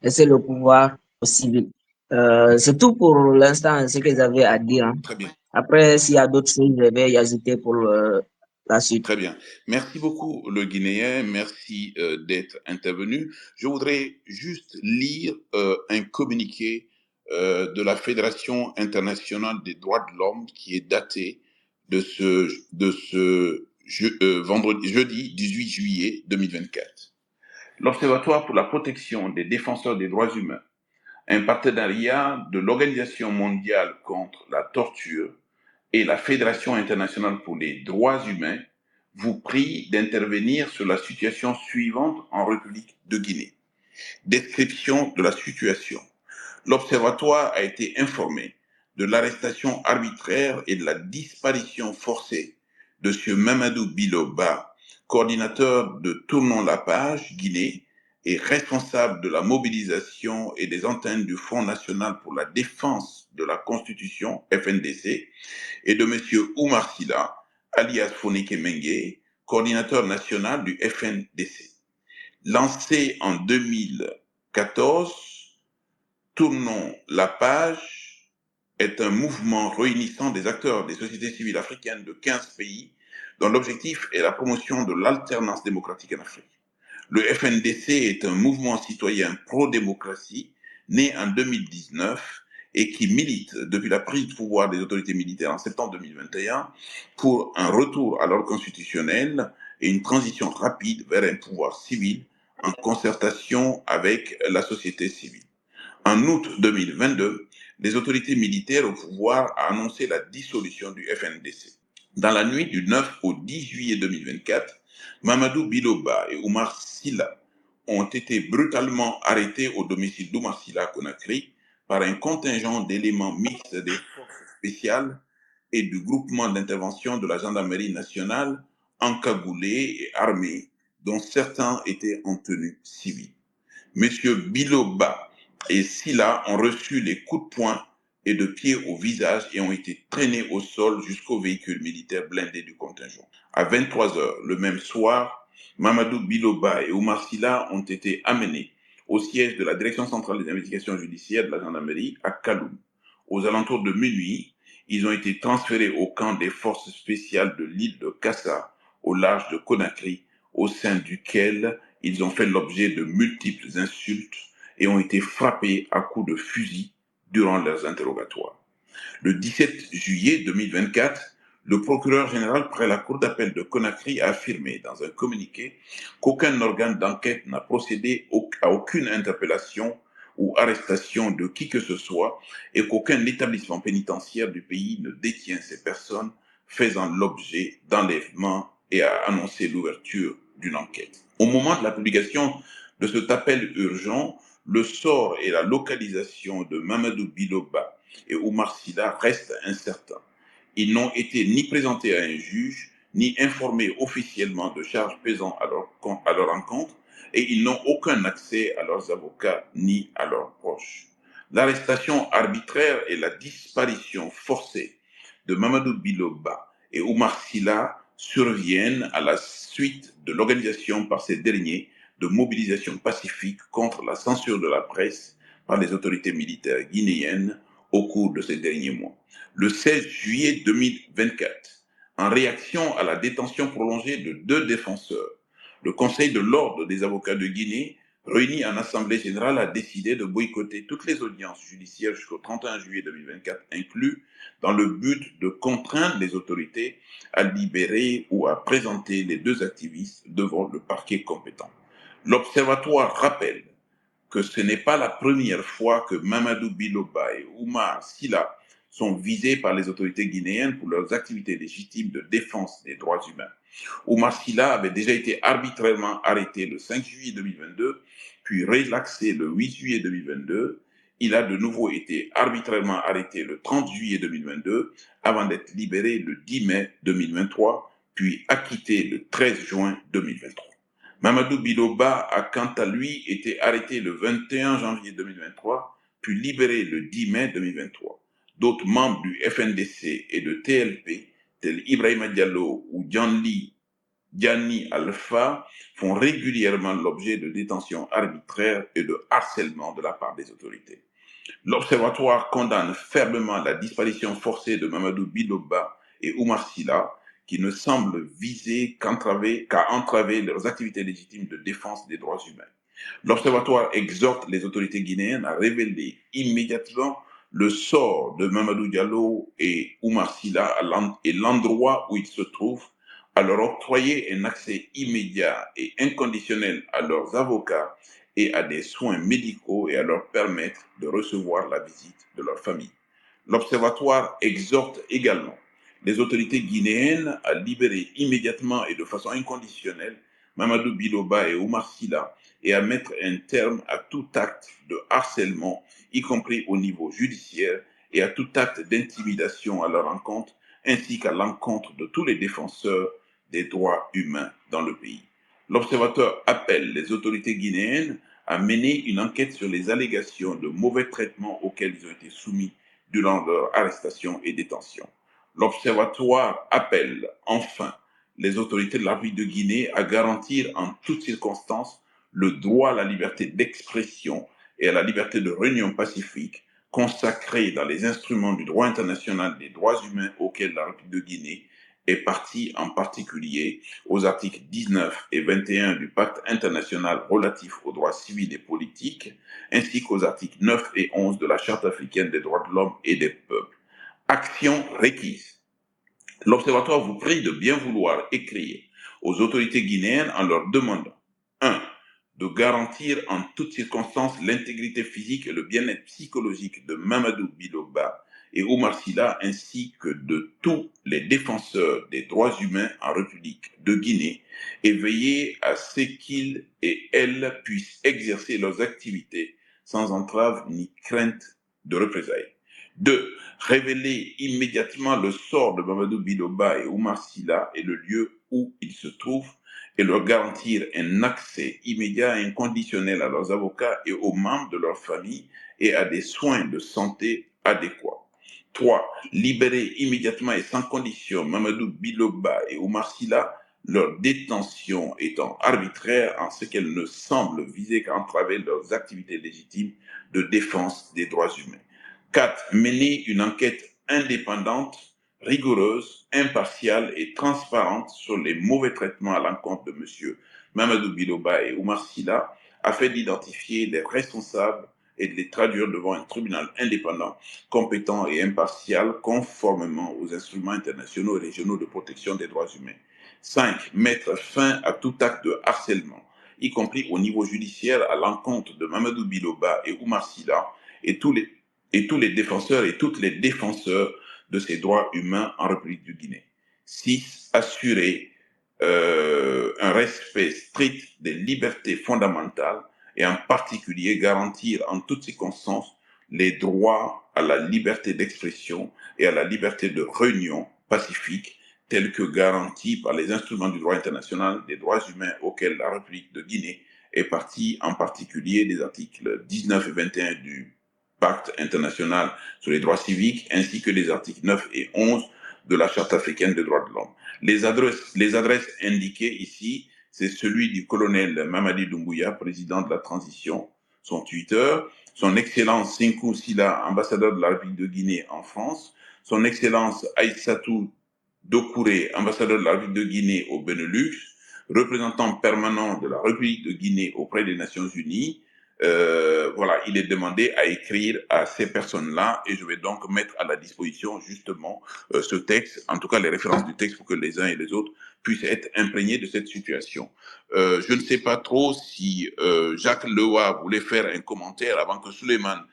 laisser le pouvoir aux civils. C'est tout pour l'instant, ce que j'avais à dire. Hein. Très bien. Après, s'il y a d'autres choses, je vais y ajouter pour la suite. Très bien. Merci beaucoup, le Guinéen. Merci d'être intervenu. Je voudrais juste lire un communiqué de la Fédération internationale des droits de l'homme qui est daté de jeudi 18 juillet 2024. L'Observatoire pour la protection des défenseurs des droits humains, un partenariat de l'Organisation mondiale contre la torture et la Fédération internationale pour les droits humains, vous prie d'intervenir sur la situation suivante en République de Guinée. Description de la situation. L'Observatoire a été informé de l'arrestation arbitraire et de la disparition forcée de M. Mamadou Biloba, coordinateur de Tournons la page, Guinée, et responsable de la mobilisation et des antennes du Front national pour la défense de la Constitution, FNDC, et de M. Oumar Silla, alias Fonike Mengue, coordinateur national du FNDC. Lancé en 2014, Tournons la page est un mouvement réunissant des acteurs des sociétés civiles africaines de 15 pays dont l'objectif est la promotion de l'alternance démocratique en Afrique. Le FNDC est un mouvement citoyen pro-démocratie né en 2019 et qui milite depuis la prise de pouvoir des autorités militaires en septembre 2021 pour un retour à l'ordre constitutionnel et une transition rapide vers un pouvoir civil en concertation avec la société civile. En août 2022, les autorités militaires au pouvoir ont annoncé la dissolution du FNDC. Dans la nuit du 9 au 10 juillet 2024, Mamadou Biloba et Oumar Silla ont été brutalement arrêtés au domicile d'Oumar Silla à Conakry par un contingent d'éléments mixtes des forces spéciales et du groupement d'intervention de la gendarmerie nationale encagoulés et armés, dont certains étaient en tenue civile. Monsieur Biloba et Silla ont reçu les coups de poing et de pied au visage et ont été traînés au sol jusqu'au véhicule militaire blindé du contingent. À 23h le même soir, Mamadou Biloba et Oumar Silla ont été amenés au siège de la Direction centrale des investigations judiciaires de la gendarmerie à Kaloum. Aux alentours de minuit, Ils ont été transférés au camp des forces spéciales de l'île de Kassa, au large de Conakry, au sein duquel ils ont fait l'objet de multiples insultes et ont été frappés à coups de fusil durant leurs interrogatoires. Le 17 juillet 2024, le procureur général près la Cour d'appel de Conakry a affirmé dans un communiqué qu'aucun organe d'enquête n'a procédé à aucune interpellation ou arrestation de qui que ce soit et qu'aucun établissement pénitentiaire du pays ne détient ces personnes faisant l'objet d'enlèvement et a annoncé l'ouverture d'une enquête. Au moment de la publication de cet appel urgent, le sort et la localisation de Mamadou Biloba et Oumar Silla restent incertains. Ils n'ont été ni présentés à un juge, ni informés officiellement de charges pesant à leur encontre, et ils n'ont aucun accès à leurs avocats ni à leurs proches. L'arrestation arbitraire et la disparition forcée de Mamadou Biloba et Oumar Silla surviennent à la suite de l'organisation par ces derniers de mobilisation pacifique contre la censure de la presse par les autorités militaires guinéennes au cours de ces derniers mois. Le 16 juillet 2024, en réaction à la détention prolongée de 2 défenseurs, le Conseil de l'Ordre des avocats de Guinée, réuni en Assemblée générale, a décidé de boycotter toutes les audiences judiciaires jusqu'au 31 juillet 2024 inclus, dans le but de contraindre les autorités à libérer ou à présenter les 2 activistes devant le parquet compétent. L'Observatoire rappelle que ce n'est pas la première fois que Mamadou Biloba et Oumar Silla sont visés par les autorités guinéennes pour leurs activités légitimes de défense des droits humains. Oumar Silla avait déjà été arbitrairement arrêté le 5 juillet 2022, puis relaxé le 8 juillet 2022. Il a de nouveau été arbitrairement arrêté le 30 juillet 2022, avant d'être libéré le 10 mai 2023, puis acquitté le 13 juin 2023. Mamadou Biloba a quant à lui été arrêté le 21 janvier 2023, puis libéré le 10 mai 2023. D'autres membres du FNDC et de TLP, tels Ibrahima Diallo ou Diani Alpha, font régulièrement l'objet de détentions arbitraires et de harcèlement de la part des autorités. L'Observatoire condamne fermement la disparition forcée de Mamadou Biloba et Oumar Silla, qui ne semblent viser qu'à entraver leurs activités légitimes de défense des droits humains. L'Observatoire exhorte les autorités guinéennes à révéler immédiatement le sort de Mamadou Diallo et Oumar Silla et l'endroit où ils se trouvent, à leur octroyer un accès immédiat et inconditionnel à leurs avocats et à des soins médicaux et à leur permettre de recevoir la visite de leur famille. L'Observatoire exhorte également les autorités guinéennes à libérer immédiatement et de façon inconditionnelle Mamadou Biloba et Oumar Silla et à mettre un terme à tout acte de harcèlement, y compris au niveau judiciaire, et à tout acte d'intimidation à leur encontre, ainsi qu'à l'encontre de tous les défenseurs des droits humains dans le pays. L'Observateur appelle les autorités guinéennes à mener une enquête sur les allégations de mauvais traitements auxquels ils ont été soumis durant leur arrestation et détention. L'Observatoire appelle enfin les autorités de la République de Guinée à garantir en toutes circonstances le droit à la liberté d'expression et à la liberté de réunion pacifique consacrée dans les instruments du droit international des droits humains auxquels la République de Guinée est partie, en particulier aux articles 19 et 21 du Pacte international relatif aux droits civils et politiques, ainsi qu'aux articles 9 et 11 de la Charte africaine des droits de l'homme et des peuples. Action requise. L'Observatoire vous prie de bien vouloir écrire aux autorités guinéennes en leur demandant 1. De garantir en toutes circonstances l'intégrité physique et le bien-être psychologique de Mamadou Biloba et Oumar Silla ainsi que de tous les défenseurs des droits humains en République de Guinée et veiller à ce qu'ils et elles puissent exercer leurs activités sans entrave ni crainte de représailles. 2. Révéler immédiatement le sort de Mamadou Biloba et Oumar Silla et le lieu où ils se trouvent et leur garantir un accès immédiat et inconditionnel à leurs avocats et aux membres de leur famille et à des soins de santé adéquats. 3. Libérer immédiatement et sans condition Mamadou Biloba et Oumar Silla, leur détention étant arbitraire en ce qu'elle ne semble viser qu'à entraver leurs activités légitimes de défense des droits humains. 4. Mener une enquête indépendante, rigoureuse, impartiale et transparente sur les mauvais traitements à l'encontre de M. Mamadou Biloba et Oumar Silla, afin d'identifier les responsables et de les traduire devant un tribunal indépendant, compétent et impartial, conformément aux instruments internationaux et régionaux de protection des droits humains. 5. Mettre fin à tout acte de harcèlement, y compris au niveau judiciaire, à l'encontre de Mamadou Biloba et Oumar Silla et tous les défenseurs et toutes les défenseurs de ces droits humains en République de Guinée. 6. Assurer un respect strict des libertés fondamentales et en particulier garantir en toutes circonstances les droits à la liberté d'expression et à la liberté de réunion pacifique tels que garantis par les instruments du droit international des droits humains auxquels la République de Guinée est partie, en particulier les articles 19 et 21 du Pacte international sur les droits civiques, ainsi que les articles 9 et 11 de la Charte africaine des droits de l'homme. Les adresses indiquées ici, c'est celui du colonel Mamadi Doumbouya, président de la transition, son Twitter, son Excellence Sékou Silla, ambassadeur de la République de Guinée en France, son Excellence Aïssatou Doucouré, ambassadeur de la République de Guinée au Benelux, représentant permanent de la République de Guinée auprès des Nations Unies. Voilà, il est demandé à écrire à ces personnes-là et je vais donc mettre à la disposition justement ce texte, en tout cas les références du texte pour que les uns et les autres puissent être imprégnés de cette situation. Je ne sais pas trop si Jacques Lewa voulait faire un commentaire avant que Souleymane,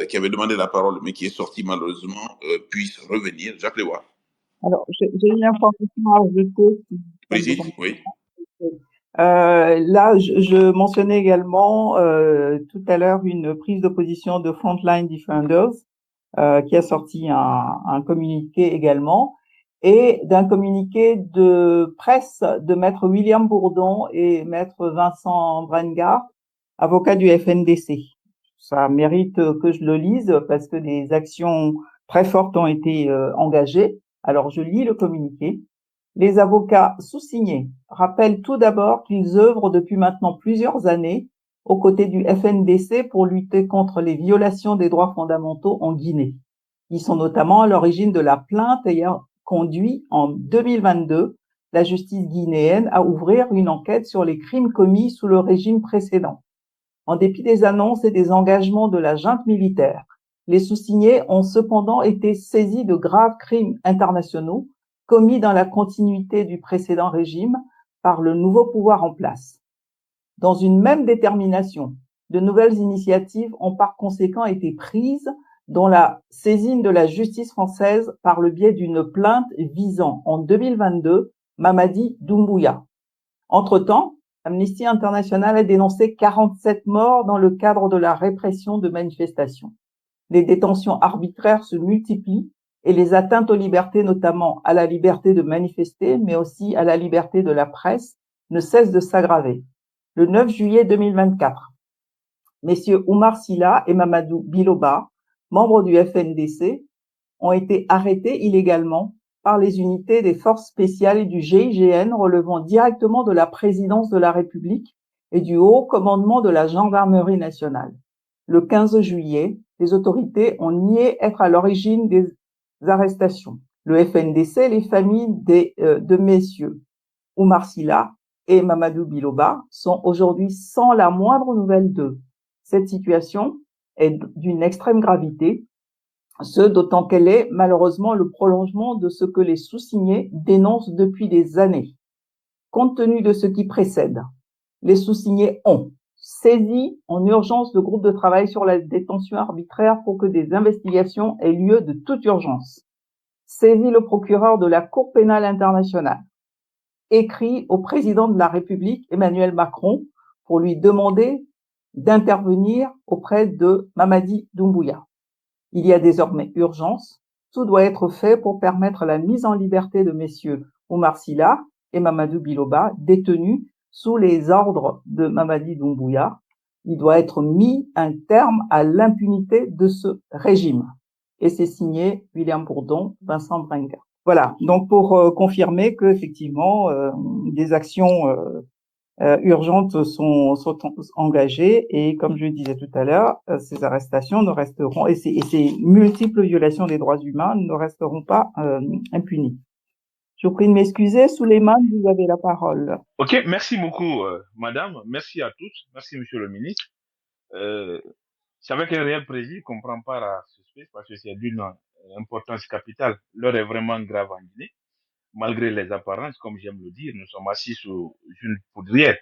qui avait demandé la parole mais qui est sorti malheureusement, puisse revenir. Jacques Lewa. Alors, j'ai une information à ajouter. Brigitte, oui. Là, je mentionnais également tout à l'heure une prise de position de Frontline Defenders qui a sorti un communiqué également et d'un communiqué de presse de maître William Bourdon et maître Vincent Brengard, avocats du FNDC. Ça mérite que je le lise parce que des actions très fortes ont été engagées. Alors, je lis le communiqué. Les avocats sous-signés rappellent tout d'abord qu'ils œuvrent depuis maintenant plusieurs années aux côtés du FNDC pour lutter contre les violations des droits fondamentaux en Guinée. Ils sont notamment à l'origine de la plainte ayant conduit en 2022 la justice guinéenne à ouvrir une enquête sur les crimes commis sous le régime précédent. En dépit des annonces et des engagements de la junte militaire, les sous-signés ont cependant été saisis de graves crimes internationaux commis dans la continuité du précédent régime par le nouveau pouvoir en place. Dans une même détermination, de nouvelles initiatives ont par conséquent été prises, dont la saisine de la justice française par le biais d'une plainte visant en 2022 Mamadi Doumbouya. Entre-temps, Amnesty International a dénoncé 47 morts dans le cadre de la répression de manifestations. Les détentions arbitraires se multiplient et les atteintes aux libertés, notamment à la liberté de manifester, mais aussi à la liberté de la presse, ne cessent de s'aggraver. Le 9 juillet 2024, messieurs Oumar Silla et Mamadou Biloba, membres du FNDC, ont été arrêtés illégalement par les unités des forces spéciales et du GIGN relevant directement de la présidence de la République et du haut commandement de la gendarmerie nationale. Le 15 juillet, les autorités ont nié être à l'origine des arrestations. Le FNDC, les familles de messieurs Oumar Silla et Mamadou Biloba sont aujourd'hui sans la moindre nouvelle d'eux. Cette situation est d'une extrême gravité, ce d'autant qu'elle est malheureusement le prolongement de ce que les sous-signés dénoncent depuis des années. Compte tenu de ce qui précède, les sous-signés ont saisi en urgence le groupe de travail sur la détention arbitraire pour que des investigations aient lieu de toute urgence, saisi le procureur de la Cour pénale internationale, écrit au président de la République, Emmanuel Macron, pour lui demander d'intervenir auprès de Mamadi Doumbouya. Il y a désormais urgence. Tout doit être fait pour permettre la mise en liberté de messieurs Oumar Silla et Mamadou Biloba, détenus sous les ordres de Mamadi Doumbouya. Il doit être mis un terme à l'impunité de ce régime. Et c'est signé William Bourdon, Vincent Brengard. Voilà, donc pour confirmer qu'effectivement, des actions urgentes sont engagées et comme je le disais tout à l'heure, ces arrestations ne resteront et ces multiples violations des droits humains ne resteront pas impunies. Je vous prie de m'excuser. Souleymane, vous avez la parole. Ok, merci beaucoup, madame. Merci à tous. Merci, monsieur le ministre. Euh, c'est avec un réel plaisir qu'on prend part à ce space parce que c'est d'une importance capitale. L'heure est vraiment grave en Guinée. Malgré les apparences, comme j'aime le dire, nous sommes assis sous une poudrière.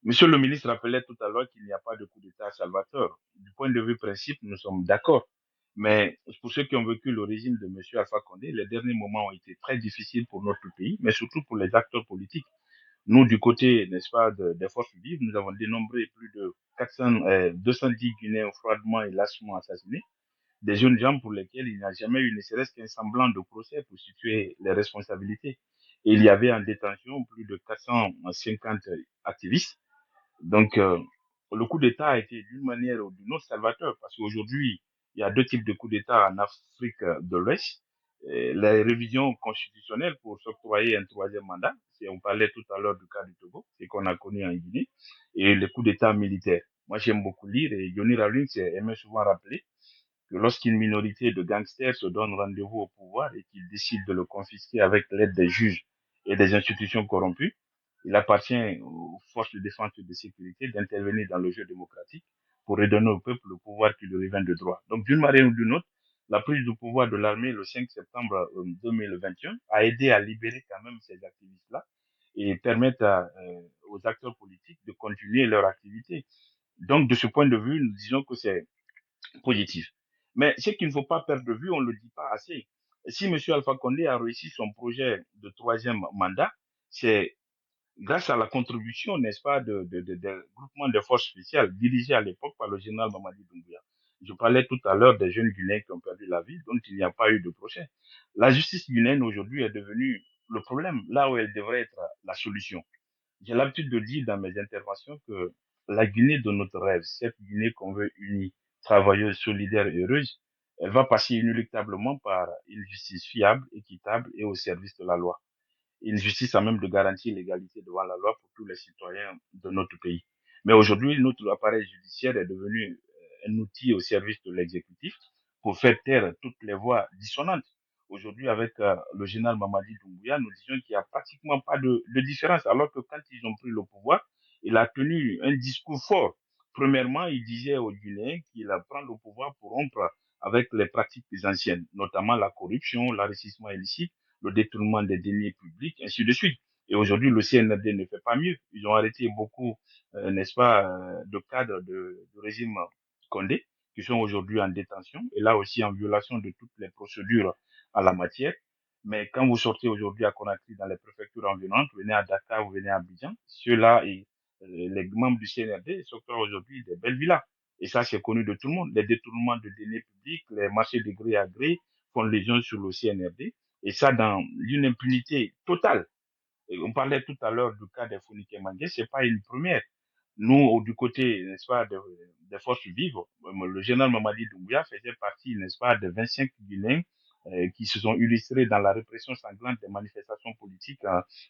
Monsieur le ministre rappelait tout à l'heure qu'il n'y a pas de coup d'État salvateur. Du point de vue principe, nous sommes d'accord. Mais pour ceux qui ont vécu le régime de monsieur Alpha Condé, les derniers moments ont été très difficiles pour notre pays, mais surtout pour les acteurs politiques. Nous, du côté, n'est-ce pas, des forces vives, nous avons dénombré plus de 210 Guinéens froidement et lâchement assassinés, des jeunes gens pour lesquels il n'y a jamais eu ne serait-ce qu'un semblant de procès pour situer les responsabilités. Et il y avait en détention plus de 450 activistes. Donc, le coup d'État a été d'une manière ou d'une autre salvateur, parce qu'aujourd'hui, il y a deux types de coups d'État en Afrique de l'Ouest. La révision constitutionnelle pour s'octroyer un troisième mandat, on parlait tout à l'heure du cas du Togo, c'est qu'on a connu en Guinée, et le coup d'État militaire. Moi, j'aime beaucoup lire, et Johnny Rawlings aimait souvent rappeler que lorsqu'une minorité de gangsters se donne rendez-vous au pouvoir et qu'ils décident de le confisquer avec l'aide des juges et des institutions corrompues, il appartient aux forces de défense et de sécurité d'intervenir dans le jeu démocratique pour redonner au peuple le pouvoir qui lui revient de droit. Donc, d'une manière ou d'une autre, la prise du pouvoir de l'armée le 5 septembre 2021 a aidé à libérer quand même ces activistes-là et permettre aux acteurs politiques de continuer leur activité. Donc, de ce point de vue, nous disons que c'est positif. Mais ce qu'il ne faut pas perdre de vue, on ne le dit pas assez. Si M. Alpha Condé a réussi son projet de troisième mandat, c'est grâce à la contribution, n'est-ce pas, de groupements de forces spéciales dirigés à l'époque par le général Mamadi Doumbouya. Je parlais tout à l'heure des jeunes Guinéens qui ont perdu la vie, dont il n'y a pas eu de procès. La justice guinéenne aujourd'hui est devenue le problème, là où elle devrait être la solution. J'ai l'habitude de dire dans mes interventions que la Guinée de notre rêve, cette Guinée qu'on veut unie, travailleuse, solidaire et heureuse, elle va passer inéluctablement par une justice fiable, équitable et au service de la loi. Une justice à même de garantir l'égalité devant la loi pour tous les citoyens de notre pays. Mais aujourd'hui, notre appareil judiciaire est devenu un outil au service de l'exécutif pour faire taire toutes les voix dissonantes. Aujourd'hui, avec le général Mamadi Doumbouya, nous disions qu'il n'y a pratiquement pas de différence, alors que quand ils ont pris le pouvoir, il a tenu un discours fort. Premièrement, il disait aux Guinéens qu'il prend le pouvoir pour rompre avec les pratiques anciennes, notamment la corruption, l'enrichissement illicite, le détournement des deniers publics, ainsi de suite. Et aujourd'hui, le CNRD ne fait pas mieux. Ils ont arrêté beaucoup, n'est-ce pas, de cadres de régime Condé qui sont aujourd'hui en détention et là aussi en violation de toutes les procédures à la matière. Mais quand vous sortez aujourd'hui à Conakry dans les préfectures environnantes, vous venez à Dakar, vous venez à Abidjan, ceux-là et les membres du CNRD s'octroient aujourd'hui des belles villas. Et ça, c'est connu de tout le monde. Les détournements de deniers publics, les marchés de gré à gré font légion sur le CNRD. Et ça, dans une impunité totale. Et on parlait tout à l'heure du cas des Founiké Mangué, c'est pas une première. Nous, du côté, n'est-ce pas, des forces vives, le général Mamadi Doumbouya faisait partie, n'est-ce pas, de 25 Guinéens qui se sont illustrés dans la répression sanglante des manifestations politiques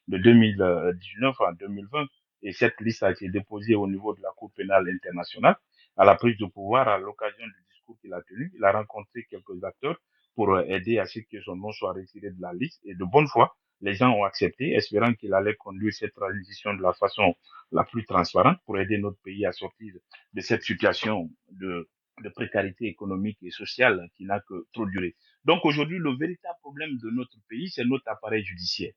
de 2019 à 2020. Et cette liste a été déposée au niveau de la Cour pénale internationale. À la prise de pouvoir, à l'occasion du discours qu'il a tenu, il a rencontré quelques acteurs pour aider à ce que son nom soit retiré de la liste. Et de bonne foi, les gens ont accepté, espérant qu'il allait conduire cette transition de la façon la plus transparente pour aider notre pays à sortir de cette situation de précarité économique et sociale qui n'a que trop duré. Donc aujourd'hui, le véritable problème de notre pays, c'est notre appareil judiciaire.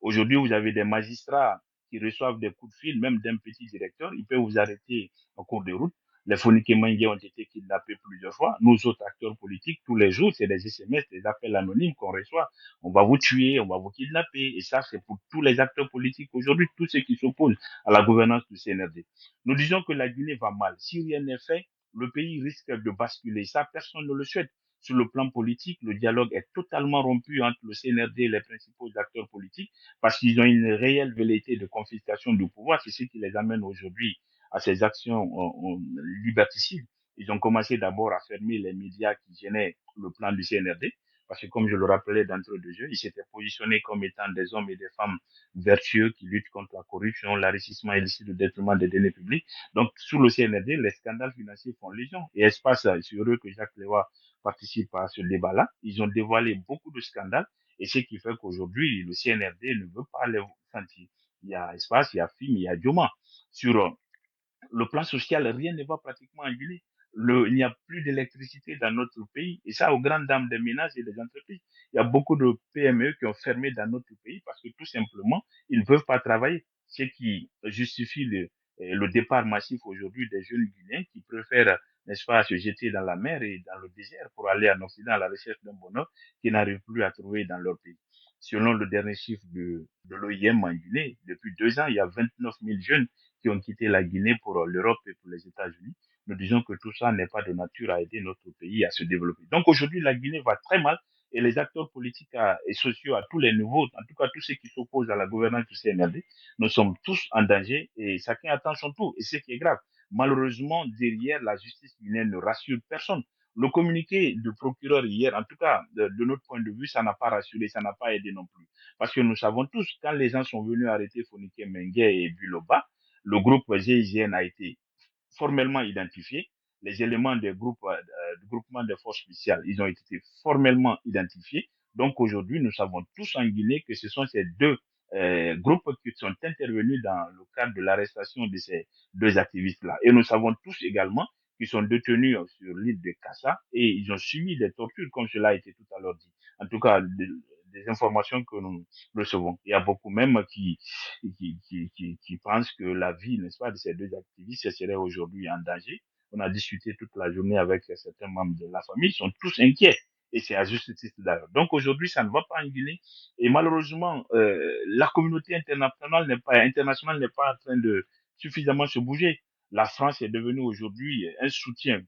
Aujourd'hui, vous avez des magistrats qui reçoivent des coups de fil, même d'un petit directeur, il peut vous arrêter en cours de route. Les Founiké Mengué ont été kidnappés plusieurs fois. Nous autres acteurs politiques, tous les jours, c'est des SMS, des appels anonymes qu'on reçoit. On va vous tuer, on va vous kidnapper. Et ça, c'est pour tous les acteurs politiques aujourd'hui, tous ceux qui s'opposent à la gouvernance du CNRD. Nous disons que la Guinée va mal. Si rien n'est fait, le pays risque de basculer. Ça, personne ne le souhaite. Sur le plan politique, le dialogue est totalement rompu entre le CNRD et les principaux acteurs politiques parce qu'ils ont une réelle velléité de confiscation du pouvoir. C'est ce qui les amène aujourd'hui à ces actions liberticides. Ils ont commencé d'abord à fermer les médias qui gênaient le plan du CNRD. parce que comme je le rappelais d'entrée de jeu, ils s'étaient positionnés comme étant des hommes et des femmes vertueux qui luttent contre la corruption, l'enrichissement illicite, le détournement des deniers publics. Donc, sous le CNRD, les scandales financiers font légion. Et espace, c'est heureux que Jacques Lewa participe à ce débat-là. Ils ont dévoilé beaucoup de scandales et ce qui fait qu'aujourd'hui, le CNRD ne veut pas les sentir. Il y a espace, il y a FIM, il y a Dioma. Sur le plan social, rien ne va pratiquement en Guinée. Il n'y a plus d'électricité dans notre pays, et ça aux grandes dames des ménages et des entreprises. Il y a beaucoup de PME qui ont fermé dans notre pays parce que tout simplement, ils ne peuvent pas travailler, ce qui justifie le départ massif aujourd'hui des jeunes Guinéens qui préfèrent, n'est-ce pas, se jeter dans la mer et dans le désert pour aller en Occident à la recherche d'un bonheur qu'ils n'arrivent plus à trouver dans leur pays. Selon le dernier chiffre de l'OIM en Guinée, depuis 2 ans, il y a 29 000 jeunes qui ont quitté la Guinée pour l'Europe et pour les États-Unis. Nous disons que tout ça n'est pas de nature à aider notre pays à se développer. Donc aujourd'hui, la Guinée va très mal et les acteurs politiques et sociaux à tous les niveaux, en tout cas tous ceux qui s'opposent à la gouvernance du CNRD, nous sommes tous en danger et chacun attend son tour. Et ce qui est grave, malheureusement, derrière la justice guinéenne ne rassure personne. Le communiqué du procureur hier, en tout cas de notre point de vue, ça n'a pas rassuré, ça n'a pas aidé non plus. Parce que nous savons tous, quand les gens sont venus arrêter Fonike Mengue et Buloba, le groupe GIGN a été formellement identifié. Les éléments du groupement des forces spéciales, ils ont été formellement identifiés. Donc aujourd'hui, nous savons tous en Guinée que ce sont ces deux groupes qui sont intervenus dans le cadre de l'arrestation de ces deux activistes-là. Et nous savons tous également qu'ils sont détenus sur l'île de Kassa et ils ont subi des tortures, comme cela a été tout à l'heure dit. En tout cas, des informations que nous recevons. Il y a beaucoup même qui pensent que la vie, n'est-ce pas, de ces deux activistes serait aujourd'hui en danger. On a discuté toute la journée avec certains membres de la famille, ils sont tous inquiets. Et c'est à juste titre d'ailleurs. Donc aujourd'hui, ça ne va pas en Guinée. Et malheureusement, la communauté internationale n'est pas en train de suffisamment se bouger. La France est devenue aujourd'hui un soutien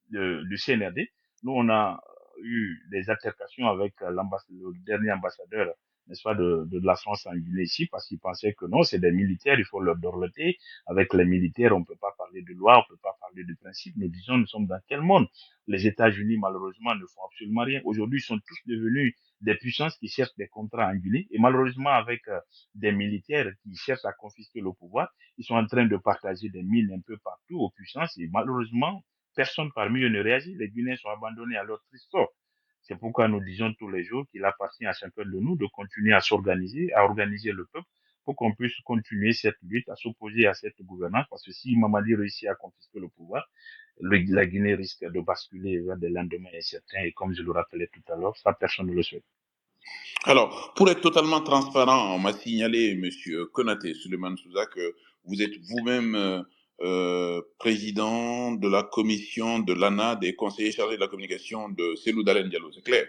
du CNRD. Nous, on a eu des altercations avec le dernier ambassadeur, n'est-ce pas, de la France en Guinée ici, parce qu'ils pensaient que non, c'est des militaires, il faut leur dorloter. Avec les militaires, on ne peut pas parler de loi, on ne peut pas parler de principe. Nous disons, nous sommes dans quel monde? Les États-Unis, malheureusement, ne font absolument rien. Aujourd'hui, ils sont tous devenus des puissances qui cherchent des contrats en Guinée. Et malheureusement, avec des militaires qui cherchent à confisquer le pouvoir, ils sont en train de partager des mines un peu partout aux puissances. Et malheureusement, personne parmi eux ne réagit. Les Guinéens sont abandonnés à leur triste sort. C'est pourquoi nous disons tous les jours qu'il appartient à chacun de nous de continuer à s'organiser, à organiser le peuple pour qu'on puisse continuer cette lutte, à s'opposer à cette gouvernance. Parce que si Mamadi réussit à confisquer le pouvoir, la Guinée risque de basculer vers des lendemains incertains. Et comme je le rappelais tout à l'heure, ça, personne ne le souhaite. Alors, pour être totalement transparent, on m'a signalé, Monsieur Konaté Suleiman Souza, que vous êtes vous-même président de la commission de l'ANA, des conseillers chargés de la communication de Cellou Dalein Diallo, c'est clair?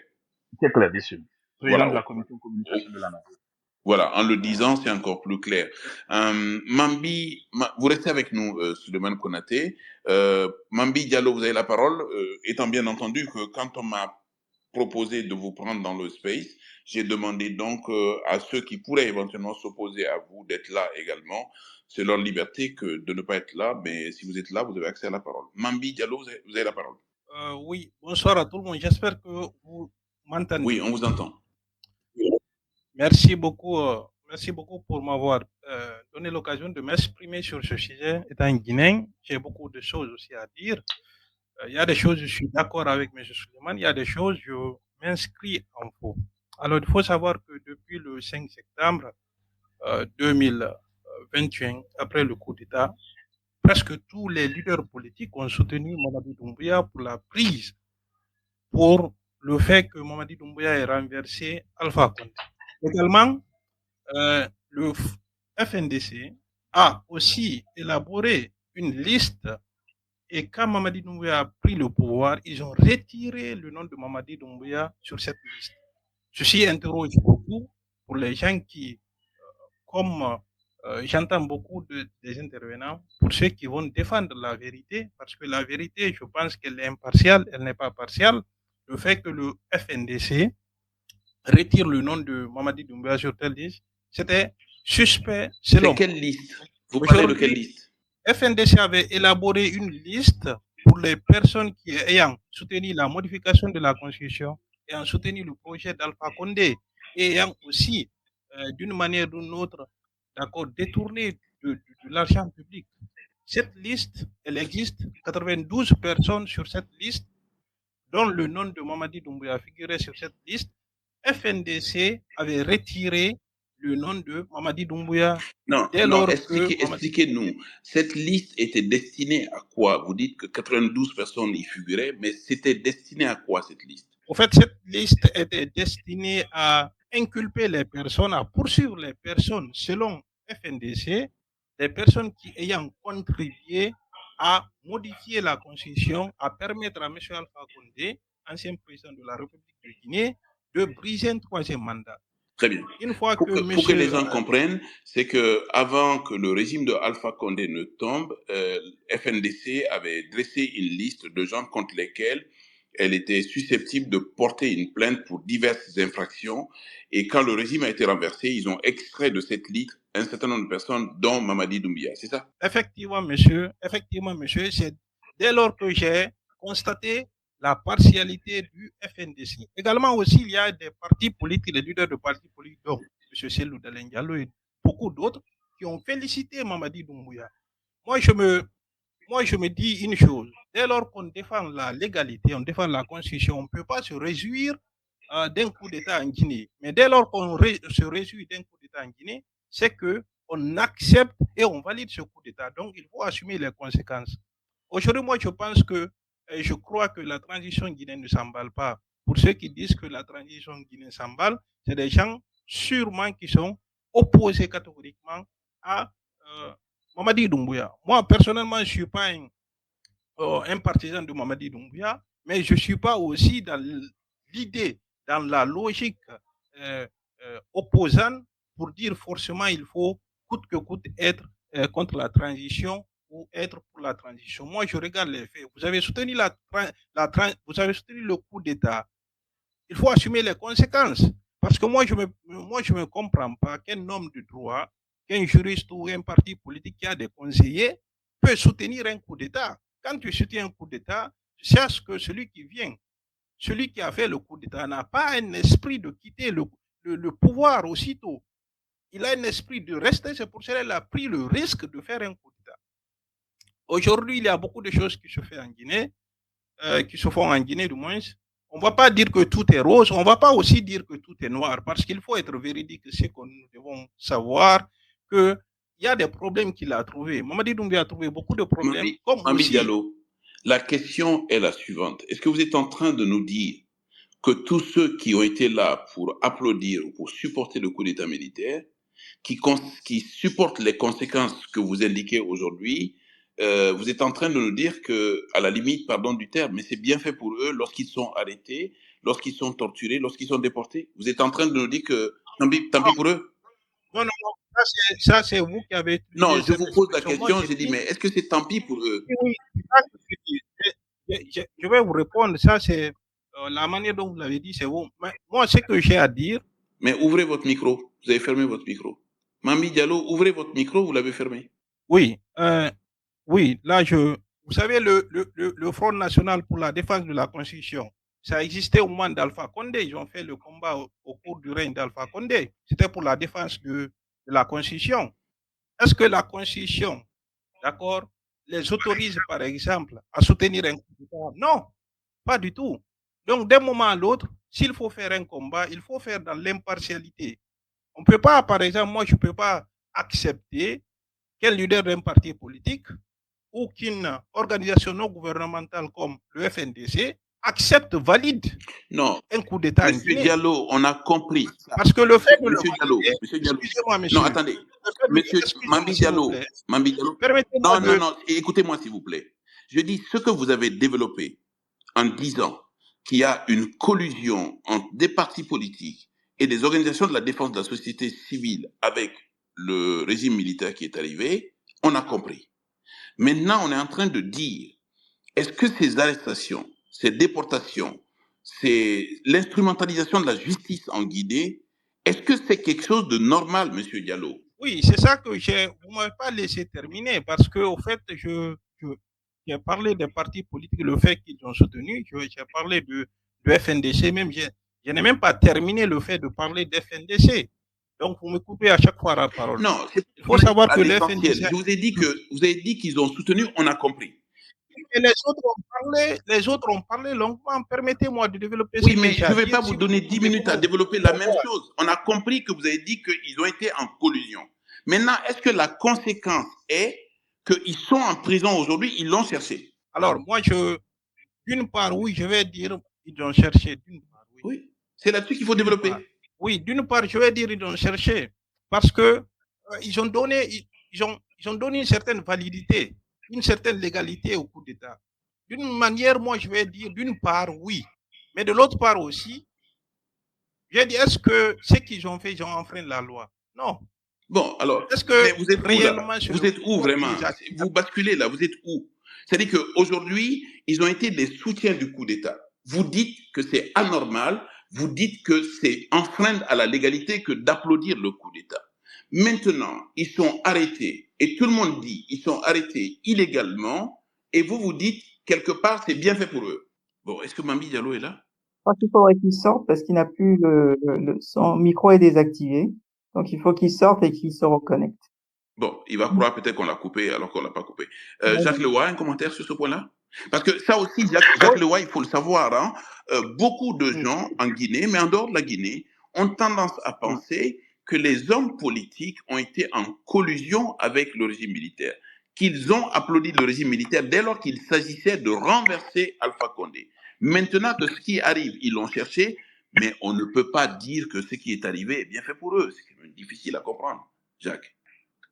C'est clair, bien sûr. Président Voilà. de la commission de communication de l'ANA. Voilà, en le disant, c'est encore plus clair. Mambi, vous restez avec nous, Suleiman Konaté. Mambi Diallo, vous avez la parole, étant bien entendu que quand on m'a proposé de vous prendre dans le space, j'ai demandé donc à ceux qui pourraient éventuellement s'opposer à vous d'être là également. C'est leur liberté que de ne pas être là, mais si vous êtes là, vous avez accès à la parole. Mambi Diallo, vous avez la parole. Oui, bonsoir à tout le monde. J'espère que vous m'entendez. Oui, on vous entend. Merci beaucoup pour m'avoir donné l'occasion de m'exprimer sur ce sujet. Étant guinéen, j'ai beaucoup de choses aussi à dire. Il y a des choses, je suis d'accord avec M. Suleiman, il y a des choses, je m'inscris en faux. Alors, il faut savoir que depuis le 5 septembre 2021, après le coup d'État, presque tous les leaders politiques ont soutenu Mamadi Doumbouya pour la prise, pour le fait que Mamadi Doumbouya ait renversé Alpha Condé. Également, le FNDC a aussi élaboré une liste et quand Mamadi Doumbouya a pris le pouvoir, ils ont retiré le nom de Mamadi Doumbouya sur cette liste. Ceci interroge beaucoup pour les gens qui, comme j'entends beaucoup des intervenants, pour ceux qui vont défendre la vérité, parce que la vérité, je pense qu'elle est impartiale, elle n'est pas partiale. Le fait que le FNDC retire le nom de Mamadi Doumbouya sur telle liste, c'était suspect selon. C'est quelle liste? Vous parlez de quelle liste? FNDC avait élaboré une liste pour les personnes qui ayant soutenu la modification de la Constitution ayant soutenu le projet d'Alpha Condé et ayant aussi, d'une manière ou d'une autre, d'accord, détourné de l'argent public. Cette liste, elle existe, 92 personnes sur cette liste, dont le nom de Mamadi Doumbouya figurait sur cette liste. FNDC avait retiré le nom de Mamadi Doumbouya Non, dès non, lors que expliquez-nous. Cette liste était destinée à quoi? Vous dites que 92 personnes y figuraient, mais c'était destiné à quoi cette liste? Au fait, cette liste était destinée à inculper les personnes, à poursuivre les personnes selon FNDC, des personnes qui ayant contribué à modifier la constitution, à permettre à M. Alpha Condé, ancien président de la République de Guinée, de briser un troisième mandat. Très bien. Une fois Pour que les gens comprennent, c'est que avant que le régime de Alpha Condé ne tombe, FNDC avait dressé une liste de gens contre lesquels elle était susceptible de porter une plainte pour diverses infractions. Et quand le régime a été renversé, ils ont extrait de cette liste un certain nombre de personnes, dont Mamadi Doumbouya. C'est ça? Effectivement, monsieur. C'est dès lors que j'ai constaté la partialité du FNDC. Également aussi, il y a des partis politiques, les leaders de partis politiques, dont M. Selou Dalen Diallo et beaucoup d'autres, qui ont félicité Mamadi Doumbouya. Moi, je me dis une chose. Dès lors qu'on défend la légalité, on défend la Constitution, on ne peut pas se réjouir d'un coup d'État en Guinée. Mais dès lors qu'on se réjouit d'un coup d'État en Guinée, c'est qu'on accepte et on valide ce coup d'État. Donc, il faut assumer les conséquences. Aujourd'hui, moi, je crois que la transition guinéenne ne s'emballe pas. Pour ceux qui disent que la transition guinéenne s'emballe, c'est des gens sûrement qui sont opposés catégoriquement à Mamadi Doumbouya. Moi, personnellement, je ne suis pas un partisan de Mamadi Doumbouya, mais je ne suis pas aussi dans l'idée, dans la logique opposante pour dire forcément il faut coûte que coûte être contre la transition ou être pour la transition. Moi, je regarde les faits. Vous avez soutenu vous avez soutenu le coup d'État. Il faut assumer les conséquences. Parce que moi, je me comprends pas qu'un homme de droit, qu'un juriste ou un parti politique qui a des conseillers peut soutenir un coup d'État. Quand tu soutiens un coup d'État, tu saches que celui qui a fait le coup d'État n'a pas un esprit de quitter le pouvoir aussitôt. Il a un esprit de rester, c'est pour cela qu'il a pris le risque de faire un coup d'État. Aujourd'hui, il y a beaucoup de choses qui se font en Guinée, qui se font en Guinée du moins. On ne va pas dire que tout est rose, on ne va pas aussi dire que tout est noir, parce qu'il faut être véridique, c'est que nous devons savoir qu'il y a des problèmes qu'il a trouvés. Mamadi Doumbouya a trouvé beaucoup de problèmes. Mamadi Diallo, la question est la suivante. Est-ce que vous êtes en train de nous dire que tous ceux qui ont été là pour applaudir ou pour supporter le coup d'État militaire, qui supportent les conséquences que vous indiquez aujourd'hui, vous êtes en train de nous dire que, à la limite, pardon du terme, mais c'est bien fait pour eux lorsqu'ils sont arrêtés, lorsqu'ils sont torturés, lorsqu'ils sont déportés. Vous êtes en train de nous dire que tant pis pour eux? Non, ça c'est vous qui avez... Non, je vous pose la question, j'ai dit, mais est-ce que c'est tant pis pour eux? Oui, je vais vous répondre, ça c'est la manière dont vous l'avez dit, c'est vous. Mais moi, ce que j'ai à dire... Mais ouvrez votre micro, vous avez fermé votre micro. Mamadi Diallo, ouvrez votre micro, vous l'avez fermé. Oui, oui, là, vous savez, le Front National pour la défense de la Constitution, ça existait au moment d'Alpha Condé. Ils ont fait le combat au cours du règne d'Alpha Condé. C'était pour la défense de la Constitution. Est-ce que la Constitution, d'accord, les autorise, par exemple, à soutenir un coup d'État? Non, pas du tout. Donc, d'un moment à l'autre, s'il faut faire un combat, il faut faire dans l'impartialité. On ne peut pas, par exemple, moi, je ne peux pas accepter qu'un leader d'un parti politique ou qu'une organisation non gouvernementale comme le FNDC accepte, valide un coup d'État en Guinée. Monsieur Diallo, on a compris. Parce que le fait de Monsieur Diallo, excusez-moi, monsieur. Non, attendez. Monsieur Mamadi Diallo, permettez-moi non, écoutez-moi s'il vous plaît. Je dis ce que vous avez développé en disant qu'il y a une collusion entre des partis politiques et des organisations de la défense de la société civile avec le régime militaire qui est arrivé, on a compris. Maintenant, on est en train de dire, est-ce que ces arrestations, ces déportations, c'est l'instrumentalisation de la justice en Guinée, est-ce que c'est quelque chose de normal, Monsieur Diallo? Oui, c'est ça que vous ne m'avez pas laissé terminer, parce que au fait, j'ai parlé des partis politiques, le fait qu'ils ont soutenu, j'ai parlé de FNDC, même je n'ai même pas terminé le fait de parler d'FNDC. Donc, vous me coupez à chaque fois la parole. Non, Il faut savoir que l'essentiel. l'FNDC... Vous avez dit qu'ils ont soutenu, on a compris. Et les autres ont parlé longuement. Permettez-moi de développer Oui, ce mais que j'ai je à ne vais dire. pas vous Si donner vous 10 pouvez minutes à développer la même chose. On a compris que vous avez dit qu'ils ont été en collusion. Maintenant, est-ce que la conséquence est qu'ils sont en prison aujourd'hui, ils l'ont cherché? Alors, moi, d'une part, oui, je vais dire ils ont cherché. D'une part, oui. Oui, c'est là-dessus qu'il faut développer. Oui, d'une part, je vais dire ils ont cherché parce que ils ont donné une certaine validité, une certaine légalité au coup d'État. D'une manière, moi, je vais dire d'une part, oui. Mais de l'autre part aussi, je vais dire, est-ce que ce qu'ils ont fait, ils ont enfreint la loi? Non. Bon, alors, Est-ce que mais vous êtes réellement, où là? Vous êtes où vraiment? Vous basculez là, vous êtes où? C'est-à-dire qu'aujourd'hui, ils ont été des soutiens du coup d'État. Vous dites que c'est anormal, vous dites que c'est enfreindre à la légalité que d'applaudir le coup d'État. Maintenant, ils sont arrêtés, et tout le monde dit ils sont arrêtés illégalement, et vous dites quelque part c'est bien fait pour eux. Bon, est-ce que Mambi Diallo est là? Je crois qu'il faudrait qu'il sorte parce qu'il n'a plus son micro est désactivé. Donc, il faut qu'il sorte et qu'il se reconnecte. Bon, il va croire peut-être qu'on l'a coupé alors qu'on l'a pas coupé. Jacques Leroy, un commentaire sur ce point-là? Parce que ça aussi, Jacques Leroy, il faut le savoir, hein, beaucoup de gens en Guinée, mais en dehors de la Guinée, ont tendance à penser que les hommes politiques ont été en collusion avec le régime militaire, qu'ils ont applaudi le régime militaire dès lors qu'il s'agissait de renverser Alpha Condé. Maintenant que ce qui arrive, ils l'ont cherché, mais on ne peut pas dire que ce qui est arrivé est bien fait pour eux. C'est quand même difficile à comprendre. Jacques.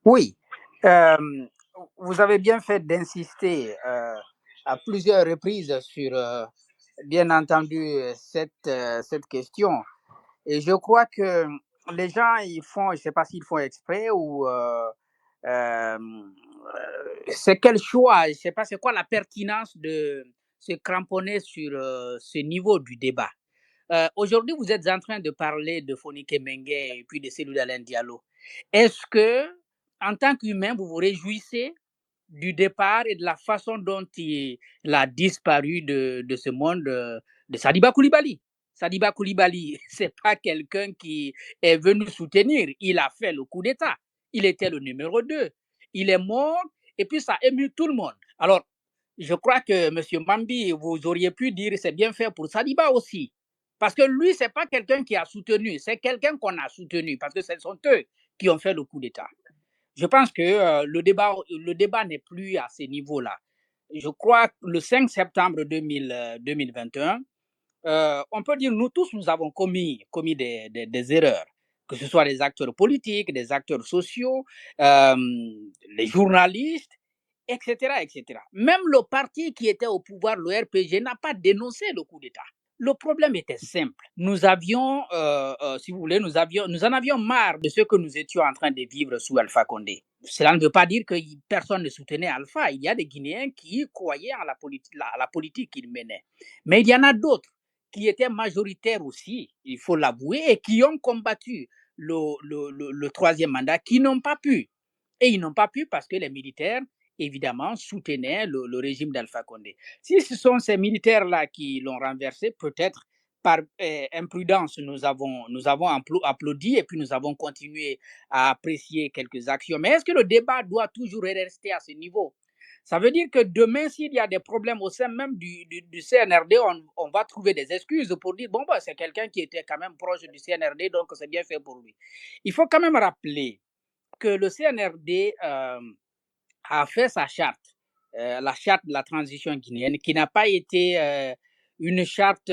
Oui, vous avez bien fait d'insister à plusieurs reprises sur, bien entendu, cette question. Et je crois que les gens, ils font, je ne sais pas s'ils font exprès ou c'est quel choix, je ne sais pas c'est quoi la pertinence de se cramponner sur ce niveau du débat. Aujourd'hui, vous êtes en train de parler de Fonike Mengue et puis de Cellou Dalein Diallo. Est-ce que, en tant qu'humain, vous vous réjouissez du départ et de la façon dont il a disparu de ce monde de Sadiba Koulibaly? Sadiba Koulibaly, c'est pas quelqu'un qui est venu soutenir. Il a fait le coup d'État. Il était le numéro 2. Il est mort et puis ça a ému tout le monde. Alors, je crois que M. Mambi, vous auriez pu dire c'est bien fait pour Sadiba aussi. Parce que lui, ce n'est pas quelqu'un qui a soutenu, c'est quelqu'un qu'on a soutenu, parce que ce sont eux qui ont fait le coup d'État. Je pense que le débat n'est plus à ce niveau-là. Je crois que le 5 septembre 2021, on peut dire nous tous, nous avons commis des erreurs, que ce soit les acteurs politiques, des acteurs sociaux, les journalistes, etc., etc. Même le parti qui était au pouvoir, le RPG, n'a pas dénoncé le coup d'État. Le problème était simple. Nous avions, si vous voulez, nous en avions marre de ce que nous étions en train de vivre sous Alpha Condé. Cela ne veut pas dire que personne ne soutenait Alpha. Il y a des Guinéens qui croyaient à la politique qu'il menait. Mais il y en a d'autres qui étaient majoritaires aussi, il faut l'avouer, et qui ont combattu le troisième mandat, qui n'ont pas pu. Et ils n'ont pas pu parce que les militaires, évidemment, soutenaient le régime d'Alpha Condé. Si ce sont ces militaires-là qui l'ont renversé, peut-être par imprudence, nous avons applaudi et puis nous avons continué à apprécier quelques actions. Mais est-ce que le débat doit toujours rester à ce niveau? Ça veut dire que demain, s'il y a des problèmes au sein même du CNRD, on va trouver des excuses pour dire, bon, bah, c'est quelqu'un qui était quand même proche du CNRD, donc c'est bien fait pour lui. Il faut quand même rappeler que le CNRD a fait sa charte, la charte de la transition guinéenne, qui n'a pas été une charte,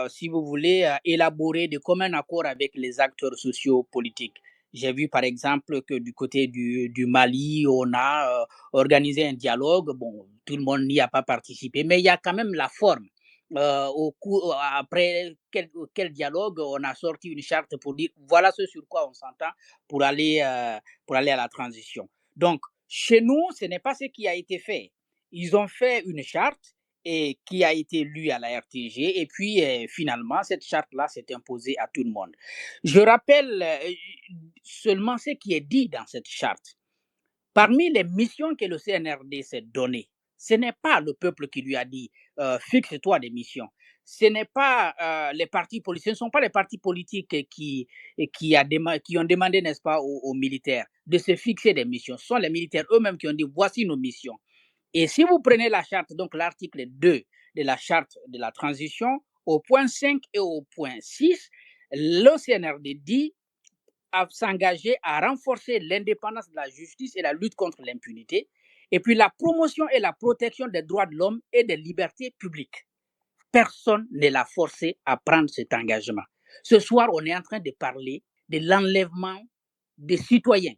si vous voulez, élaborée de commun accord avec les acteurs sociaux politiques. J'ai vu par exemple que du côté du Mali, on a organisé un dialogue. Bon, tout le monde n'y a pas participé, mais il y a quand même la forme. Après quel dialogue, on a sorti une charte pour dire voilà ce sur quoi on s'entend pour aller à la transition. Donc, chez nous, ce n'est pas ce qui a été fait. Ils ont fait une charte et qui a été lue à la RTG et puis finalement, cette charte-là s'est imposée à tout le monde. Je rappelle seulement ce qui est dit dans cette charte. Parmi les missions que le CNRD s'est données, ce n'est pas le peuple qui lui a dit fixe-toi des missions. ce n'est pas les partis politiques, ce ne sont pas les partis politiques qui ont demandé, n'est-ce pas, aux militaires de se fixer des missions. Ce sont les militaires eux-mêmes qui ont dit voici nos missions. Et si vous prenez la charte, donc l'article 2 de la charte de la transition, au point 5 et au point 6, le CNRD dit à s'engager à renforcer l'indépendance de la justice et la lutte contre l'impunité, et puis la promotion et la protection des droits de l'homme et des libertés publiques. Personne ne l'a forcé à prendre cet engagement. Ce soir, on est en train de parler de l'enlèvement des citoyens,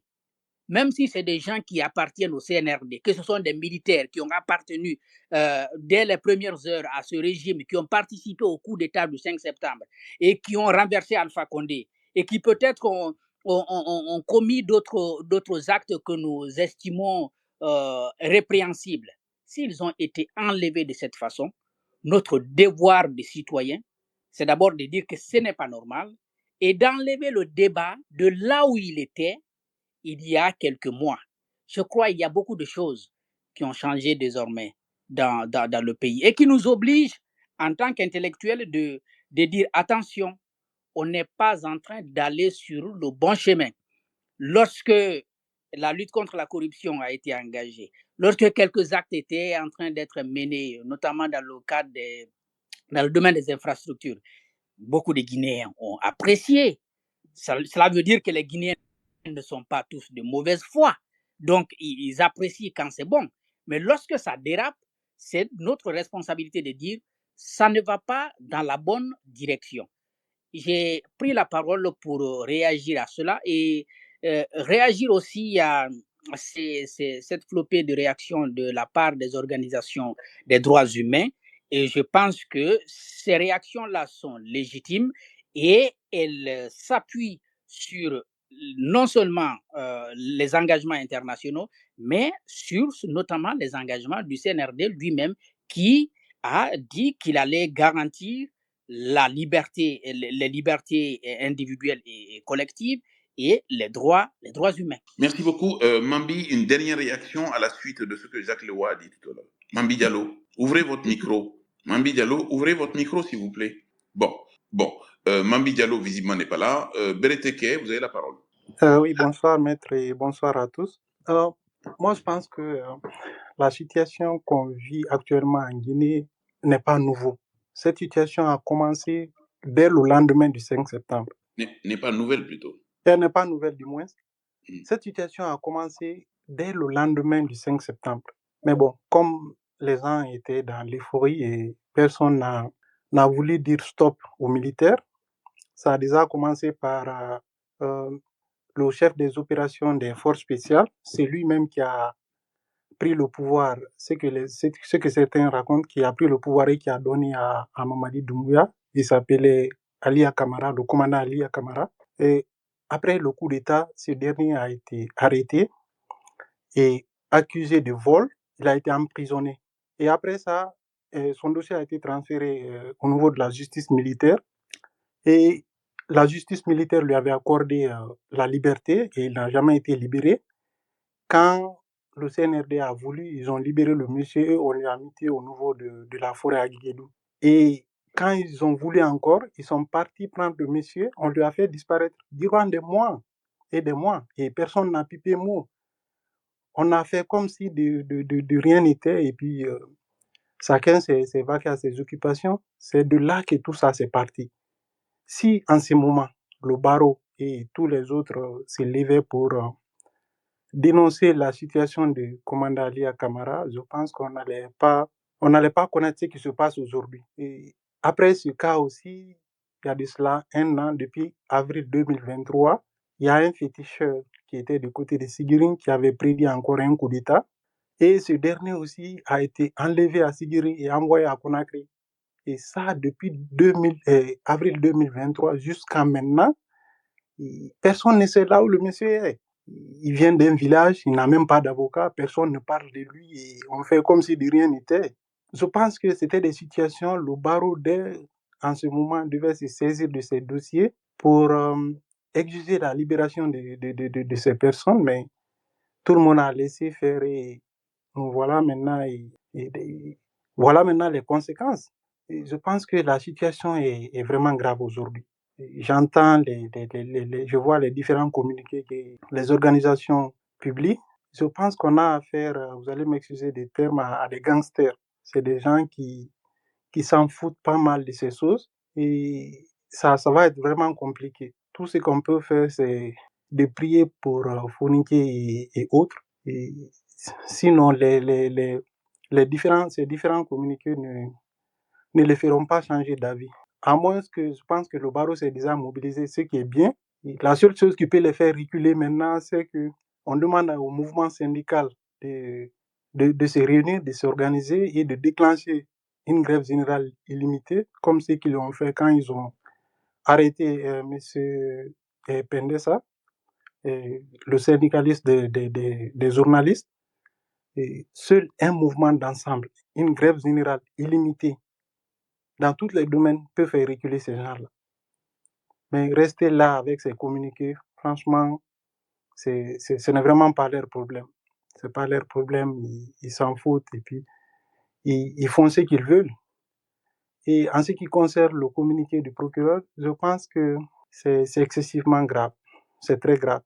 même si c'est des gens qui appartiennent au CNRD, que ce sont des militaires qui ont appartenu dès les premières heures à ce régime, qui ont participé au coup d'État du 5 septembre et qui ont renversé Alpha Condé et qui peut-être ont commis d'autres actes que nous estimons répréhensibles. S'ils ont été enlevés de cette façon, notre devoir de citoyen, c'est d'abord de dire que ce n'est pas normal et d'enlever le débat de là où il était il y a quelques mois. Je crois qu'il y a beaucoup de choses qui ont changé désormais dans le pays et qui nous obligent, en tant qu'intellectuels, de dire attention, on n'est pas en train d'aller sur le bon chemin. Lorsque la lutte contre la corruption a été engagée, lorsque quelques actes étaient en train d'être menés, notamment dans le domaine des infrastructures, beaucoup de Guinéens ont apprécié. Cela veut dire que les Guinéens ne sont pas tous de mauvaise foi. Donc, ils apprécient quand c'est bon. Mais lorsque ça dérape, c'est notre responsabilité de dire ça ne va pas dans la bonne direction. J'ai pris la parole pour réagir à cela et réagir aussi à cette flopée de réactions de la part des organisations des droits humains. Et je pense que ces réactions-là sont légitimes et elles s'appuient sur non seulement les engagements internationaux, mais sur notamment les engagements du CNRD lui-même qui a dit qu'il allait garantir la liberté, les libertés individuelles et collectives et les droits humains. Merci beaucoup. Mambi, une dernière réaction à la suite de ce que Jacques Leroy a dit tout à l'heure. Mambi Diallo, ouvrez votre micro. Mambi Diallo, ouvrez votre micro, s'il vous plaît. Bon. Mambi Diallo, visiblement, n'est pas là. Bereteke, vous avez la parole. Oui, bonsoir maître et bonsoir à tous. Moi, je pense que la situation qu'on vit actuellement en Guinée n'est pas nouveau. Cette situation a commencé dès le lendemain du 5 septembre. N'est pas nouvelle plutôt. Elle n'est pas nouvelle du moins. Cette situation a commencé dès le lendemain du 5 septembre. Mais bon, comme les gens étaient dans l'euphorie et personne n'a voulu dire stop aux militaires, ça a déjà commencé par le chef des opérations des forces spéciales. C'est lui-même qui a pris le pouvoir, ce que certains racontent, qui a pris le pouvoir et qui a donné à Mamadi Doumbouya. Il s'appelait Ali Akamara, le commandant Ali Akamara. Et après le coup d'État, ce dernier a été arrêté et accusé de vol. Il a été emprisonné. Et après ça, son dossier a été transféré au niveau de la justice militaire. Et la justice militaire lui avait accordé la liberté et il n'a jamais été libéré. Quand le CNRD a voulu, ils ont libéré le monsieur et on l'a mis au niveau de la forêt à Guédou. Et quand ils ont voulu encore, ils sont partis prendre le monsieur, on lui a fait disparaître durant des mois et des mois. Et personne n'a pipé mot. On a fait comme si de rien n'était et puis chacun s'est vaqué à ses occupations. C'est de là que tout ça s'est parti. Si en ce moment, le barreau et tous les autres se levaient pour dénoncer la situation du commandant Ali Akamara, je pense qu'on n'allait pas connaître ce qui se passe aujourd'hui. Et après ce cas aussi, il y a de cela un an, depuis avril 2023, il y a un féticheur qui était du côté de Sigiri qui avait prédit encore un coup d'État. Et ce dernier aussi a été enlevé à Sigiri et envoyé à Conakry. Et ça, depuis avril 2023 jusqu'à maintenant, personne ne sait là où le monsieur est. Il vient d'un village, il n'a même pas d'avocat, personne ne parle de lui et on fait comme si de rien n'était. Je pense que c'était des situations, le barreau en ce moment devait se saisir de ces dossiers pour exiger la libération de ces personnes, mais tout le monde a laissé faire et voilà maintenant, voilà maintenant les conséquences. je pense que la situation est vraiment grave aujourd'hui. J'entends, je vois les différents communiqués que les organisations publient. Je pense qu'on a affaire, vous allez m'excuser des termes, à des gangsters. C'est des gens qui s'en foutent pas mal de ces choses et ça va être vraiment compliqué. Tout ce qu'on peut faire, c'est de prier pour Fournier et autres. Et sinon, ces différents communiqués ne les feront pas changer d'avis. À moins que je pense que le barreau s'est déjà mobilisé, ce qui est bien. Et la seule chose qui peut les faire reculer maintenant, c'est qu'on demande au mouvement syndical de se réunir, de s'organiser et de déclencher une grève générale illimitée, comme ce qu'ils ont fait quand ils ont arrêté M. Pendessa, le syndicaliste des journalistes. Et seul un mouvement d'ensemble, une grève générale illimitée dans tous les domaines peut faire reculer ces gens-là. Mais rester là avec ces communiqués, franchement, ce n'est vraiment pas leur problème. Ce n'est pas leur problème, ils s'en foutent et puis ils font ce qu'ils veulent. Et en ce qui concerne le communiqué du procureur, je pense que c'est excessivement grave. C'est très grave.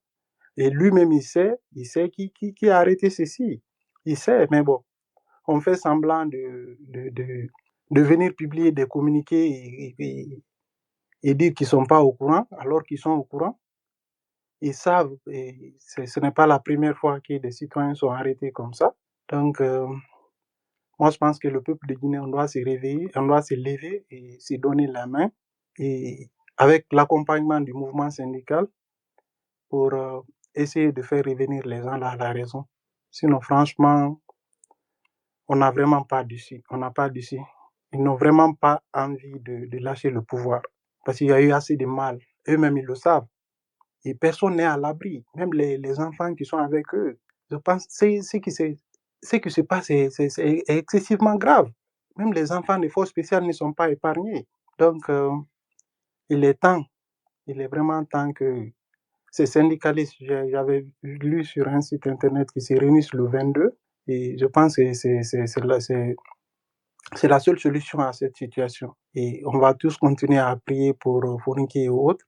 Et lui-même, il sait qui a arrêté ceci. Il sait, mais bon, on fait semblant de venir publier des communiqués et dire qu'ils ne sont pas au courant, alors qu'ils sont au courant. Ils savent, et ce n'est pas la première fois que des citoyens sont arrêtés comme ça. Donc, moi, je pense que le peuple de Guinée, on doit se réveiller, on doit se lever et se donner la main, et avec l'accompagnement du mouvement syndical pour essayer de faire revenir les gens à la raison. Sinon, franchement, on n'a vraiment pas d'issue. On n'a pas d'issue. Ils n'ont vraiment pas envie de lâcher le pouvoir parce qu'il y a eu assez de mal. Eux-mêmes, ils le savent. Et personne n'est à l'abri. Même les enfants qui sont avec eux. Je pense que ce qui se passe c'est excessivement grave. Même les enfants des forces spéciales ne sont pas épargnés. Donc, il est temps. Il est vraiment temps que ces syndicalistes, j'avais lu sur un site internet qui se réunissent le 22. Et je pense que c'est la seule solution à cette situation. Et on va tous continuer à prier pour Fournier et autres.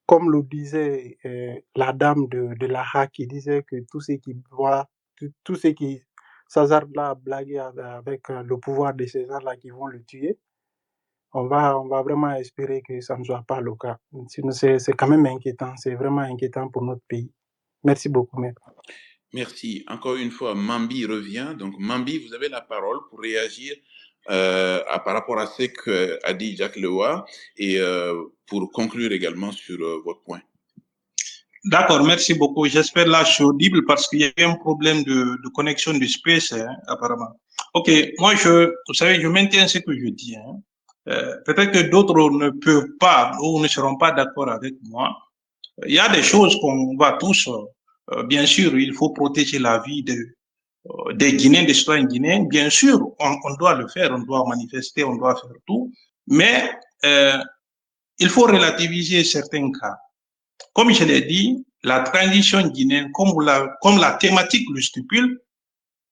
Comme le disait la dame de l'AHA, qui disait que tous ceux qui voient, tous ceux qui s'hasardent là à blaguer avec le pouvoir de ces gens-là qui vont le tuer, on va vraiment espérer que ça ne soit pas le cas. Sinon, c'est quand même inquiétant, c'est vraiment inquiétant pour notre pays. Merci beaucoup, maître. Merci. Encore une fois, Mambi revient. Donc, Mambi, vous avez la parole pour réagir par rapport à ce qu'a dit Jacques Lewa et pour conclure également sur votre point. D'accord, merci beaucoup. J'espère là je suis audible parce qu'il y a un problème de connexion du space, apparemment. Ok, moi, vous savez, je maintiens ce que je dis. Peut-être que d'autres ne peuvent pas ou ne seront pas d'accord avec moi. Il y a des choses qu'on va tous, bien sûr, il faut protéger la vie des Guinéens, des citoyens guinéens. Bien sûr, on doit le faire, on doit manifester, on doit faire tout. Mais il faut relativiser certains cas. Comme je l'ai dit, la transition guinéenne, comme la thématique le stipule,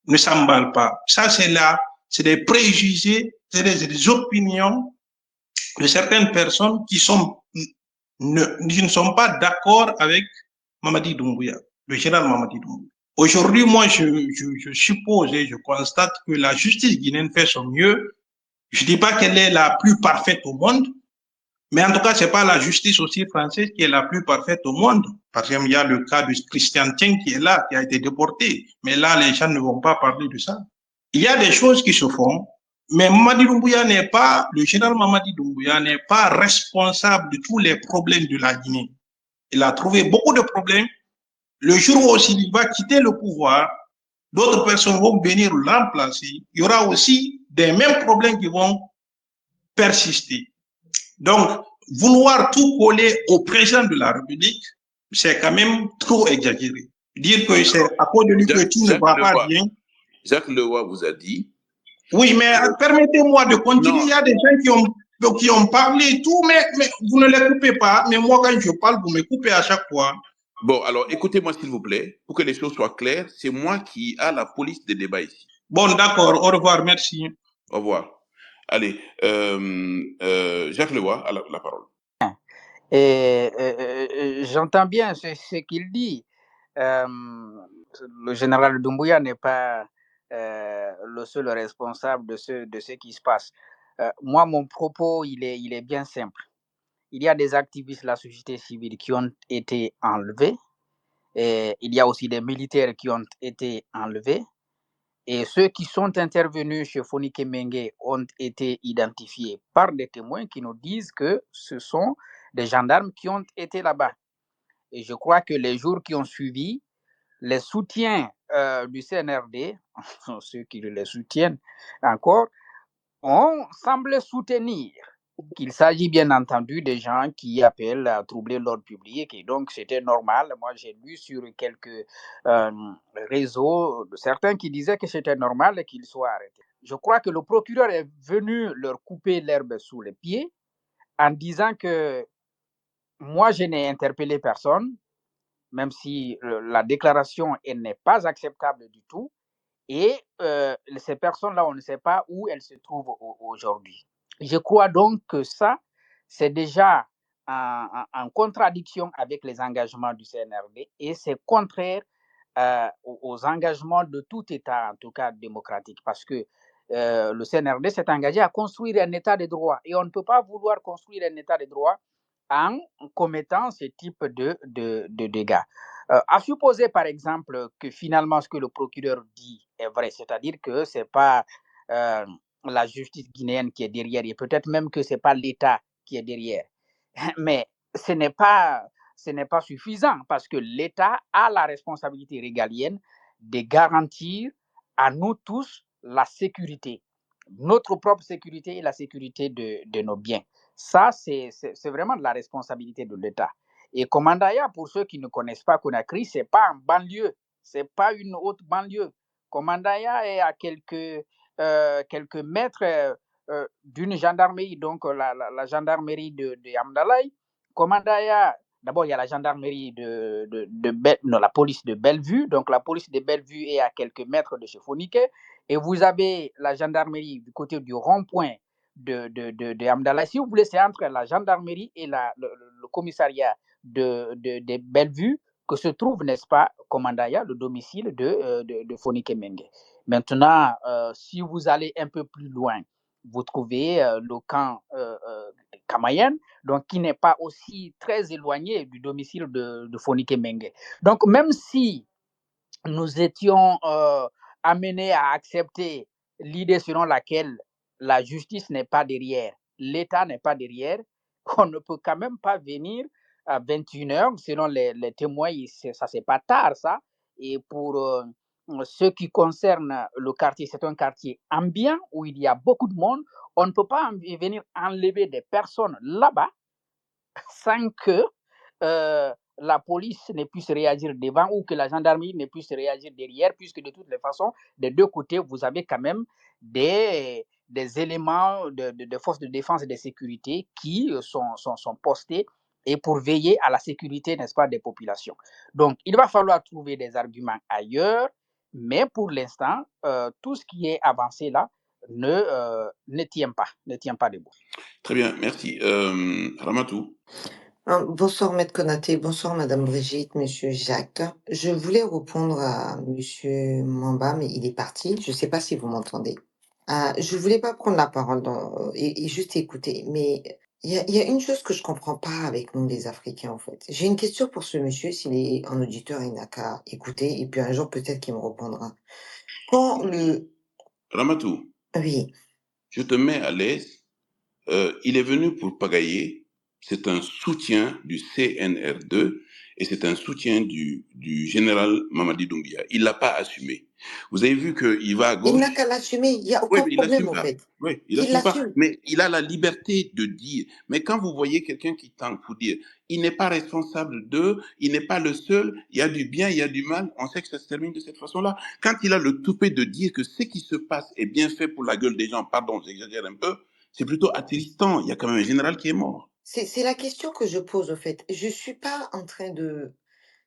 ne s'emballe pas. Ça, c'est des préjugés, c'est des opinions de certaines personnes qui ne sont pas d'accord avec Mamadi Doumbouya, le général Mamadi Doumbouya. Aujourd'hui, moi, je suppose et je constate que la justice guinéenne fait son mieux. Je ne dis pas qu'elle est la plus parfaite au monde, mais en tout cas, c'est pas la justice aussi française qui est la plus parfaite au monde. Par exemple, il y a le cas de Christian Tien qui est là, qui a été déporté. Mais là, les gens ne vont pas parler de ça. Il y a des choses qui se font, mais Mamadi Doumbouya le général Mamadi Doumbouya n'est pas responsable de tous les problèmes de la Guinée. Il a trouvé beaucoup de problèmes. Le jour où il va quitter le pouvoir, d'autres personnes vont venir le remplacer. Il y aura aussi des mêmes problèmes qui vont persister. Donc, vouloir tout coller au président de la République, c'est quand même trop exagéré. Dire que c'est à cause de lui que tout ne va pas bien. Jacques Lewa vous a dit. Oui, mais permettez-moi de continuer. Non. Il y a des gens qui ont parlé et tout, mais vous ne les coupez pas. Mais moi, quand je parle, vous me coupez à chaque fois. Bon, alors écoutez-moi s'il vous plaît, pour que les choses soient claires. C'est moi qui ai la police des débats ici. Bon, d'accord. Au revoir. Merci. Au revoir. Allez, Jacques Leroy a la parole. Et j'entends bien ce qu'il dit. Le général Doumbouya n'est pas le seul responsable de ce qui se passe. Moi, mon propos, il est bien simple. Il y a des activistes de la société civile qui ont été enlevés. Et il y a aussi des militaires qui ont été enlevés. Et ceux qui sont intervenus chez Fonike Mengue ont été identifiés par des témoins qui nous disent que ce sont des gendarmes qui ont été là-bas. Et je crois que les jours qui ont suivi, les soutiens du CNRD, ceux qui les soutiennent encore, ont semblé soutenir qu'il s'agit bien entendu des gens qui appellent à troubler l'ordre public et donc c'était normal. Moi, j'ai lu sur quelques réseaux certains qui disaient que c'était normal qu'ils soient arrêtés. Je crois que le procureur est venu leur couper l'herbe sous les pieds en disant que moi, je n'ai interpellé personne, même si la déclaration n'est pas acceptable du tout. Et ces personnes-là, on ne sait pas où elles se trouvent aujourd'hui. Je crois donc que ça, c'est déjà en contradiction avec les engagements du CNRD et c'est contraire aux engagements de tout État, en tout cas démocratique, parce que le CNRD s'est engagé à construire un État de droit et on ne peut pas vouloir construire un État de droit en commettant ce type de dégâts. À supposer, par exemple, que finalement ce que le procureur dit est vrai, c'est-à-dire que ce n'est pas la justice guinéenne qui est derrière, et peut-être même que ce n'est pas l'État qui est derrière. Mais ce n'est pas suffisant parce que l'État a la responsabilité régalienne de garantir à nous tous la sécurité, notre propre sécurité et la sécurité de nos biens. Ça, c'est vraiment de la responsabilité de l'État. Et Komandaya, pour ceux qui ne connaissent pas Conakry, ce n'est pas en banlieue, ce n'est pas une haute banlieue. Komandaya est à quelques mètres d'une gendarmerie, donc la gendarmerie de Amdalaï. Komandaya, d'abord il y a la gendarmerie la police de Bellevue, donc la police de Bellevue est à quelques mètres de chez Fonike, et vous avez la gendarmerie du côté du rond-point de Amdalaï. Si vous voulez, c'est entre la gendarmerie et le commissariat de Bellevue que se trouve, n'est-ce pas, Komandaya, le domicile de Fonike Mengue. Maintenant, si vous allez un peu plus loin, vous trouvez le camp Kamayen, donc qui n'est pas aussi très éloigné du domicile de Fonike Mengue. Donc, même si nous étions amenés à accepter l'idée selon laquelle la justice n'est pas derrière, l'État n'est pas derrière, on ne peut quand même pas venir à 21h, selon les témoins, ça c'est pas tard ça, et pour ce qui concerne le quartier, c'est un quartier ambiant où il y a beaucoup de monde, on ne peut pas venir enlever des personnes là-bas sans que la police ne puisse réagir devant ou que la gendarmerie ne puisse réagir derrière, puisque de toutes les façons, des deux côtés, vous avez quand même des éléments de forces de défense et de sécurité qui sont postés et pour veiller à la sécurité, n'est-ce pas, des populations. Donc, il va falloir trouver des arguments ailleurs, mais pour l'instant, tout ce qui est avancé là ne tient pas debout. Très bien, merci. Ramatou. Bonsoir Maître Konaté, bonsoir Madame Brigitte, Monsieur Jacques. Je voulais répondre à Monsieur Mamba, mais il est parti. Je ne sais pas si vous m'entendez. Je ne voulais pas prendre la parole et juste écouter, mais il y a une chose que je comprends pas avec nous les Africains en fait. J'ai une question pour ce monsieur, s'il est un auditeur, il n'a qu'à écouter, et puis un jour peut-être qu'il me répondra. Quand Ramatou, Oui, je te mets à l'aise. Il est venu pour pagayer. C'est un soutien du CNR2 et c'est un soutien du général Mamadi Doumbia. Il l'a pas assumé. Vous avez vu qu'il va à il gauche. n'a qu'à l'assumer, il n'y a Oui, aucun mais il problème l'assume en pas. fait. Oui, il Qu'il l'assume pas. l'assume. Mais il a la liberté de dire. Mais quand vous voyez quelqu'un qui tente pour dire, il n'est pas responsable d'eux, il n'est pas le seul, il y a du bien, il y a du mal, on sait que ça se termine de cette façon-là. Quand il a le toupet de dire que ce qui se passe est bien fait pour la gueule des gens, pardon, j'exagère un peu, c'est plutôt attristant. Il y a quand même un général qui est mort. C'est la question que je pose, au fait. Je suis pas en train de...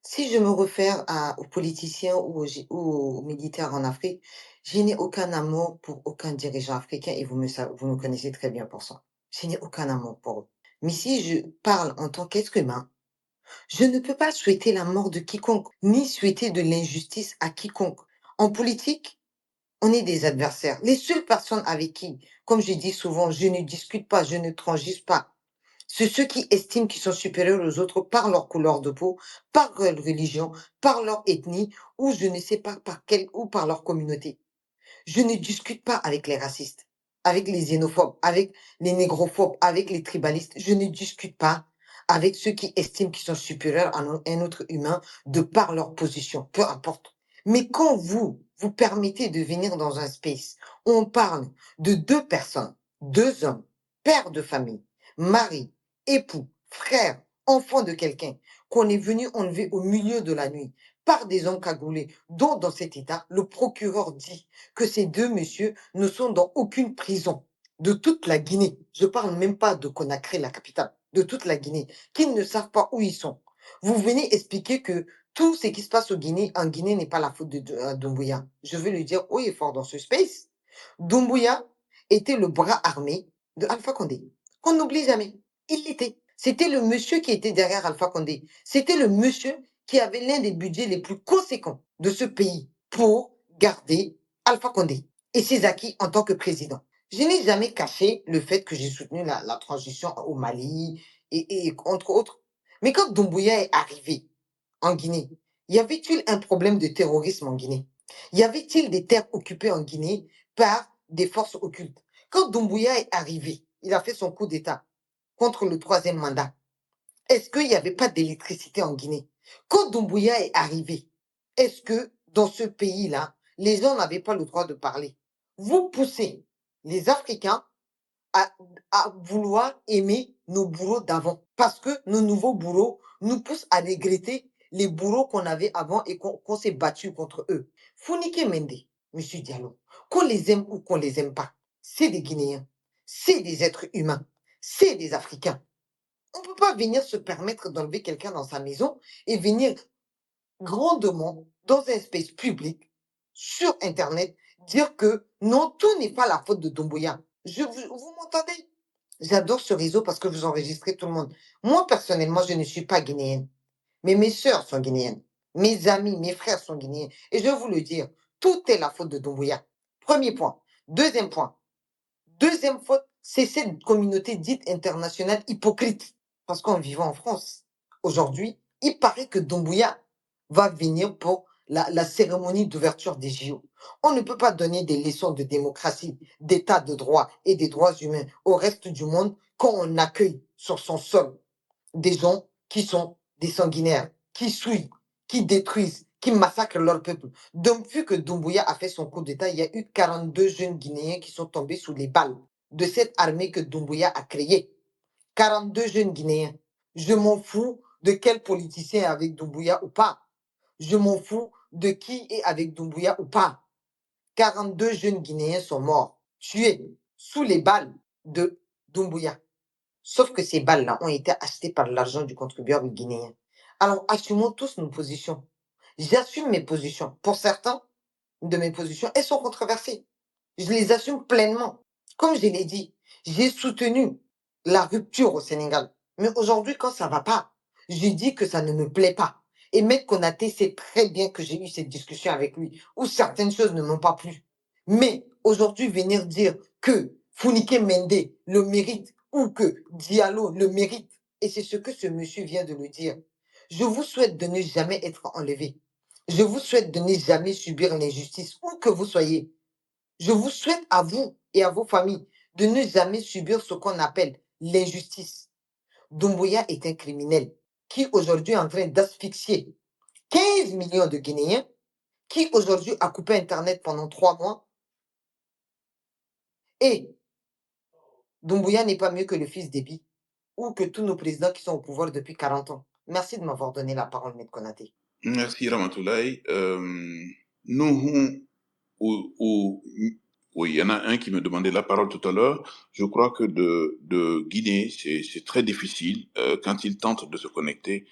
Si je me réfère aux politiciens ou aux militaires en Afrique, je n'ai aucun amour pour aucun dirigeant africain et vous me connaissez très bien pour ça. Je n'ai aucun amour pour eux. Mais si je parle en tant qu'être humain, je ne peux pas souhaiter la mort de quiconque, ni souhaiter de l'injustice à quiconque. En politique, on est des adversaires. Les seules personnes avec qui, comme je dis souvent, je ne discute pas, je ne transige pas, c'est ceux qui estiment qu'ils sont supérieurs aux autres par leur couleur de peau, par leur religion, par leur ethnie, ou je ne sais pas par quelle, ou par leur communauté. Je ne discute pas avec les racistes, avec les xénophobes, avec les négrophobes, avec les tribalistes. Je ne discute pas avec ceux qui estiment qu'ils sont supérieurs à un autre humain de par leur position, peu importe. Mais quand vous permettez de venir dans un space où on parle de deux personnes, deux hommes, pères de famille, mari, époux, frère, enfant de quelqu'un, qu'on est venu enlever au milieu de la nuit par des hommes cagoulés, dont dans cet état, le procureur dit que ces deux messieurs ne sont dans aucune prison de toute la Guinée. Je parle même pas de Conakry, la capitale, de toute la Guinée, qu'ils ne savent pas où ils sont. Vous venez expliquer que tout ce qui se passe en Guinée n'est pas la faute de Doumbouya. Je veux lui dire haut et fort dans ce space. Doumbouya était le bras armé de Alpha Condé. Qu'on n'oublie jamais. Il l'était. C'était le monsieur qui était derrière Alpha Condé. C'était le monsieur qui avait l'un des budgets les plus conséquents de ce pays pour garder Alpha Condé et ses acquis en tant que président. Je n'ai jamais caché le fait que j'ai soutenu la transition au Mali et entre autres. Mais quand Doumbouya est arrivé en Guinée, y avait-il un problème de terrorisme en Guinée? Y avait-il des terres occupées en Guinée par des forces occultes? Quand Doumbouya est arrivé, il a fait son coup d'État contre le troisième mandat. Est-ce qu'il n'y avait pas d'électricité en Guinée? Quand Doumbouya est arrivé, est-ce que dans ce pays-là, les gens n'avaient pas le droit de parler? Vous poussez les Africains à, à vouloir aimer nos bourreaux d'avant parce que nos nouveaux bourreaux nous poussent à regretter les bourreaux qu'on avait avant et qu'on s'est battu contre eux. Founike Mende, Monsieur Diallo, qu'on les aime ou qu'on les aime pas, c'est des Guinéens, c'est des êtres humains, c'est des Africains. On ne peut pas venir se permettre d'enlever quelqu'un dans sa maison et venir grandement dans un espace public, sur Internet, dire que non, tout n'est pas la faute de Doumbouya. Vous m'entendez? J'adore ce réseau parce que vous enregistrez tout le monde. Moi, personnellement, je ne suis pas guinéenne, mais mes sœurs sont guinéennes. Mes amis, mes frères sont guinéens. Et je vais vous le dire, tout est la faute de Doumbouya. Premier point. Deuxième point. Deuxième faute, c'est cette communauté dite internationale hypocrite. Parce qu'en vivant en France, aujourd'hui, il paraît que Doumbouya va venir pour la cérémonie d'ouverture des JO. On ne peut pas donner des leçons de démocratie, d'état de droit et des droits humains au reste du monde quand on accueille sur son sol des gens qui sont des sanguinaires, qui souillent, qui détruisent, qui massacrent leur peuple. Depuis que Doumbouya a fait son coup d'État, il y a eu 42 jeunes Guinéens qui sont tombés sous les balles de cette armée que Doumbouya a créée. 42 jeunes Guinéens. Je m'en fous de quel politicien est avec Doumbouya ou pas. Je m'en fous de qui est avec Doumbouya ou pas. 42 jeunes Guinéens sont morts, tués sous les balles de Doumbouya. Sauf que ces balles-là ont été achetées par l'argent du contribuable guinéen. Alors, assumons tous nos positions. J'assume mes positions. Pour certains de mes positions, elles sont controversées. Je les assume pleinement. Comme je l'ai dit, j'ai soutenu la rupture au Sénégal. Mais aujourd'hui, quand ça va pas, je dis que ça ne me plaît pas. Et Maître Konaté sait très bien que j'ai eu cette discussion avec lui, où certaines choses ne m'ont pas plu. Mais aujourd'hui, venir dire que Founike Mende le mérite ou que Diallo le mérite, et c'est ce que ce monsieur vient de le dire, je vous souhaite de ne jamais être enlevé. Je vous souhaite de ne jamais subir l'injustice, où que vous soyez. Je vous souhaite à vous et à vos familles de ne jamais subir ce qu'on appelle l'injustice. Doumbouya est un criminel qui aujourd'hui est en train d'asphyxier 15 millions de Guinéens, qui aujourd'hui a coupé Internet pendant 3 mois. Et Doumbouya n'est pas mieux que le fils d'Ebi ou que tous nos présidents qui sont au pouvoir depuis 40 ans. Merci de m'avoir donné la parole, Maître Konaté. Merci Ramatoulaye. Nous, Oui, il y en a un qui me demandait la parole tout à l'heure. Je crois que de Guinée, c'est très difficile. Quand il tente de se connecter,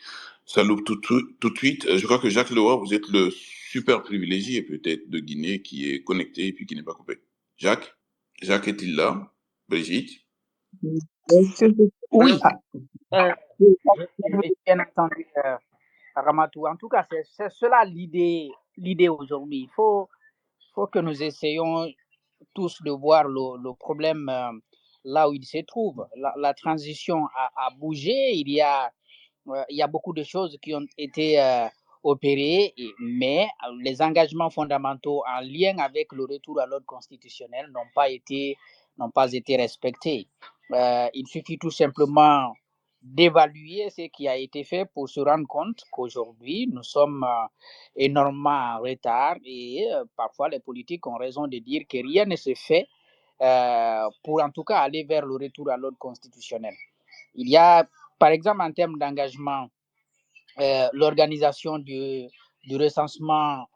ça loupe tout de suite. Je crois que Jacques Leroy, vous êtes le super privilégié peut-être de Guinée qui est connecté et puis qui n'est pas coupé. Jacques? Jacques est-il là? Brigitte? Est-ce que je- Oui, Ah, j'ai bien entendu Ramatou. En tout cas, c'est cela l'idée aujourd'hui. Il faut que nous essayions tous de voir le problème là où il se trouve. La transition a bougé. Il y a beaucoup de choses qui ont été opérées, mais les engagements fondamentaux en lien avec le retour à l'ordre constitutionnel n'ont pas été respectés. Il suffit tout simplement d'évaluer ce qui a été fait pour se rendre compte qu'aujourd'hui, nous sommes énormément en retard et parfois les politiques ont raison de dire que rien ne se fait pour en tout cas aller vers le retour à l'ordre constitutionnel. Il y a, par exemple, en termes d'engagement, l'organisation du recensement,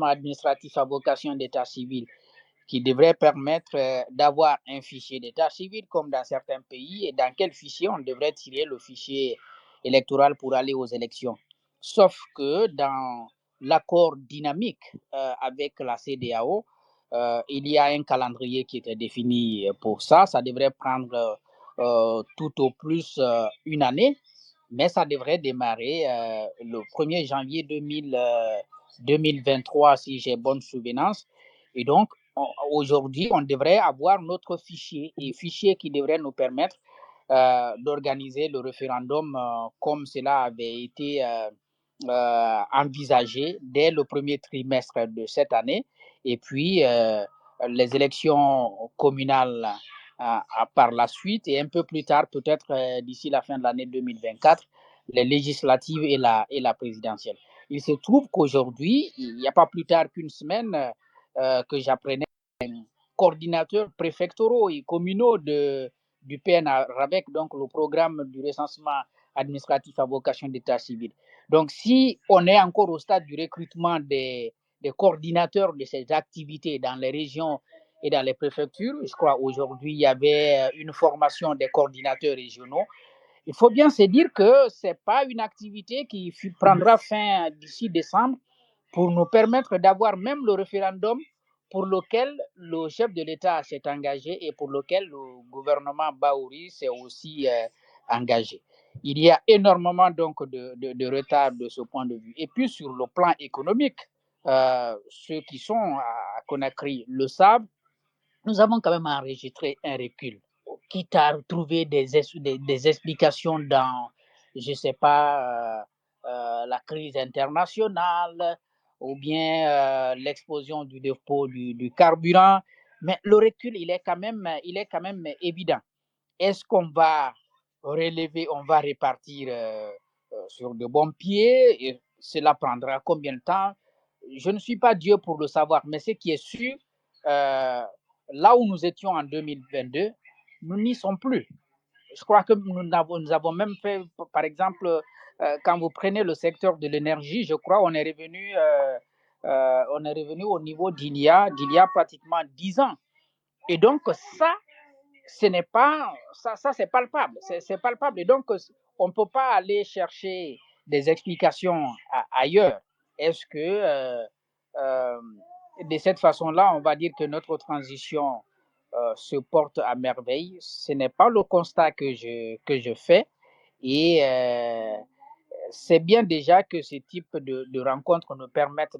administratif à vocation d'état civil qui devrait permettre d'avoir un fichier d'état civil comme dans certains pays et dans quel fichier on devrait tirer le fichier électoral pour aller aux élections. Sauf que dans l'accord dynamique avec la CEDEAO, il y a un calendrier qui était défini pour ça. Ça devrait prendre tout au plus une année, mais ça devrait démarrer le 1er janvier 2023, si j'ai bonne souvenance. Et donc, aujourd'hui, on devrait avoir notre fichier, et fichier qui devrait nous permettre d'organiser le référendum comme cela avait été envisagé dès le premier trimestre de cette année. Et puis, les élections communales par la suite, et un peu plus tard, peut-être d'ici la fin de l'année 2024, les législatives et la présidentielle. Il se trouve qu'aujourd'hui, il n'y a pas plus tard qu'une semaine que j'apprenais coordinateurs préfectoraux et communaux du PNRAVEC, donc le programme du recensement administratif à vocation d'état civil. Donc, si on est encore au stade du recrutement des coordinateurs de ces activités dans les régions et dans les préfectures, je crois aujourd'hui il y avait une formation des coordinateurs régionaux. Il faut bien se dire que ce n'est pas une activité qui prendra fin d'ici décembre pour nous permettre d'avoir même le référendum pour lequel le chef de l'État s'est engagé et pour lequel le gouvernement Baouri s'est aussi engagé. Il y a énormément donc de retard de ce point de vue. Et puis sur le plan économique, ceux qui sont à Conakry le savent, nous avons quand même enregistré un recul, quitte à trouver des explications dans, je ne sais pas, la crise internationale ou bien l'explosion du dépôt du carburant. Mais le recul, il est quand même évident. Est-ce qu'on va relever, on va repartir sur de bons pieds et cela prendra combien de temps? Je ne suis pas Dieu pour le savoir, mais ce qui est sûr, là où nous étions en 2022, nous n'y sommes plus. Je crois que nous avons même fait, par exemple, quand vous prenez le secteur de l'énergie, je crois on est revenu au niveau d'il y a pratiquement 10 ans. Et donc ça, ce n'est pas ça, c'est palpable, c'est palpable. Et donc on ne peut pas aller chercher des explications ailleurs. Est-ce que de cette façon-là, on va dire que notre transition se porte à merveille? Ce n'est pas le constat que je fais. Et c'est bien déjà que ce type de rencontres nous permettent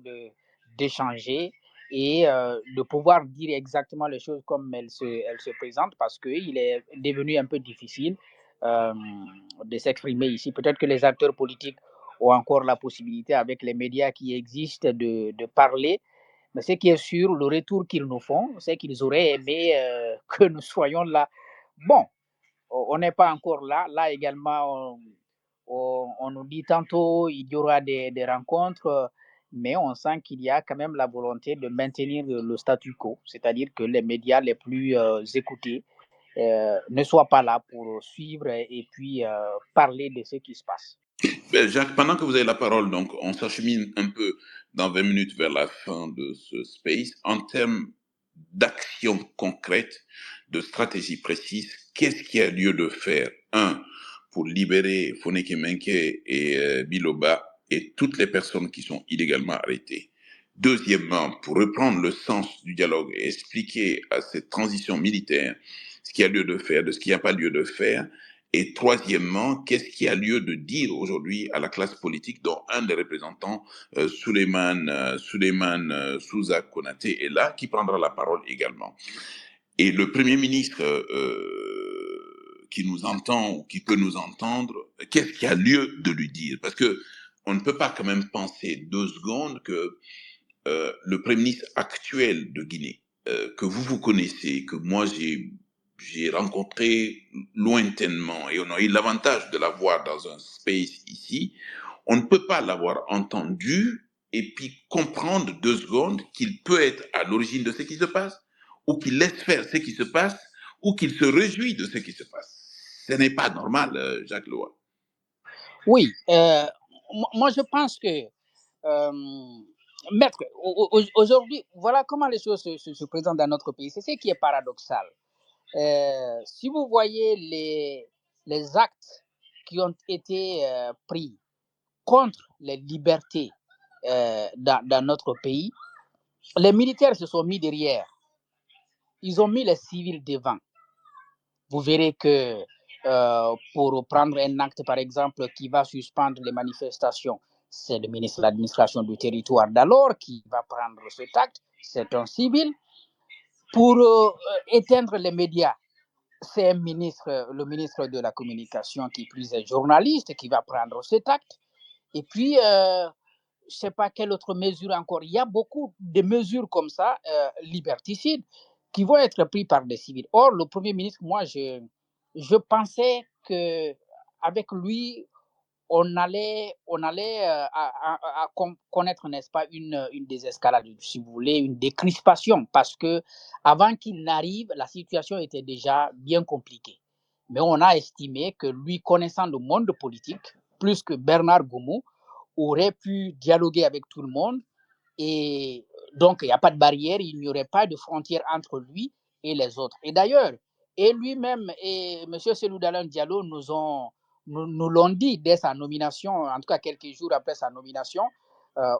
d'échanger et de pouvoir dire exactement les choses comme elles se présentent, parce qu'il est devenu un peu difficile de s'exprimer ici. Peut-être que les acteurs politiques ont encore la possibilité, avec les médias qui existent, de parler. Mais ce qui est sûr, le retour qu'ils nous font, c'est qu'ils auraient aimé que nous soyons là. Bon, on n'est pas encore là. Là également, on nous dit tantôt il y aura des rencontres, mais on sent qu'il y a quand même la volonté de maintenir le statu quo, c'est-à-dire que les médias les plus écoutés ne soient pas là pour suivre et puis parler de ce qui se passe. Jacques, pendant que vous avez la parole, donc on s'achemine un peu dans 20 minutes vers la fin de ce space. En termes d'actions concrètes, de stratégies précises. Qu'est-ce qu'il y a lieu de faire? Un, pour libérer Foneke Menke et Biloba et toutes les personnes qui sont illégalement arrêtées. Deuxièmement, pour reprendre le sens du dialogue et expliquer à cette transition militaire ce qu'il y a lieu de faire, de ce qu'il n'y a pas lieu de faire. Et troisièmement, qu'est-ce qu'il y a lieu de dire aujourd'hui à la classe politique dont un des représentants, Souleymane Souza Konaté, est là, qui prendra la parole également. Et le Premier ministre qui nous entend ou qui peut nous entendre, qu'est-ce qu'il y a lieu de lui dire? Parce que on ne peut pas quand même penser 2 secondes que le Premier ministre actuel de Guinée, que vous connaissez, que moi j'ai rencontré lointainement et on a eu l'avantage de l'avoir dans un space ici, on ne peut pas l'avoir entendu et puis comprendre 2 secondes qu'il peut être à l'origine de ce qui se passe, ou qu'il laisse faire ce qui se passe, ou qu'il se réjouit de ce qui se passe. Ce n'est pas normal, Jacques Loa. Oui, moi je pense que, maître, aujourd'hui, voilà comment les choses se présentent dans notre pays. C'est ce qui est paradoxal. Si vous voyez les actes qui ont été pris contre les libertés dans notre pays, les militaires se sont mis derrière. Ils ont mis les civils devant. Vous verrez que pour prendre un acte, par exemple, qui va suspendre les manifestations, c'est le ministre de l'administration du territoire d'alors qui va prendre cet acte. C'est un civil. Pour éteindre les médias, c'est le ministre de la communication qui plus est journaliste qui va prendre cet acte. Et puis, je ne sais pas quelle autre mesure encore. Il y a beaucoup de mesures comme ça, liberticides, qui vont être prises par des civils. Or, le Premier ministre, moi, je pensais qu'avec lui, on allait à connaître, n'est-ce pas, une désescalade, si vous voulez, une décrispation, parce que avant qu'il n'arrive, la situation était déjà bien compliquée. Mais on a estimé que lui, connaissant le monde politique, plus que Bernard Goumou, aurait pu dialoguer avec tout le monde. Et donc, il n'y a pas de barrière, il n'y aurait pas de frontière entre lui et les autres. Et d'ailleurs, et lui-même et M. Cellou Dalein Diallo nous l'ont dit dès sa nomination, en tout cas quelques jours après sa nomination.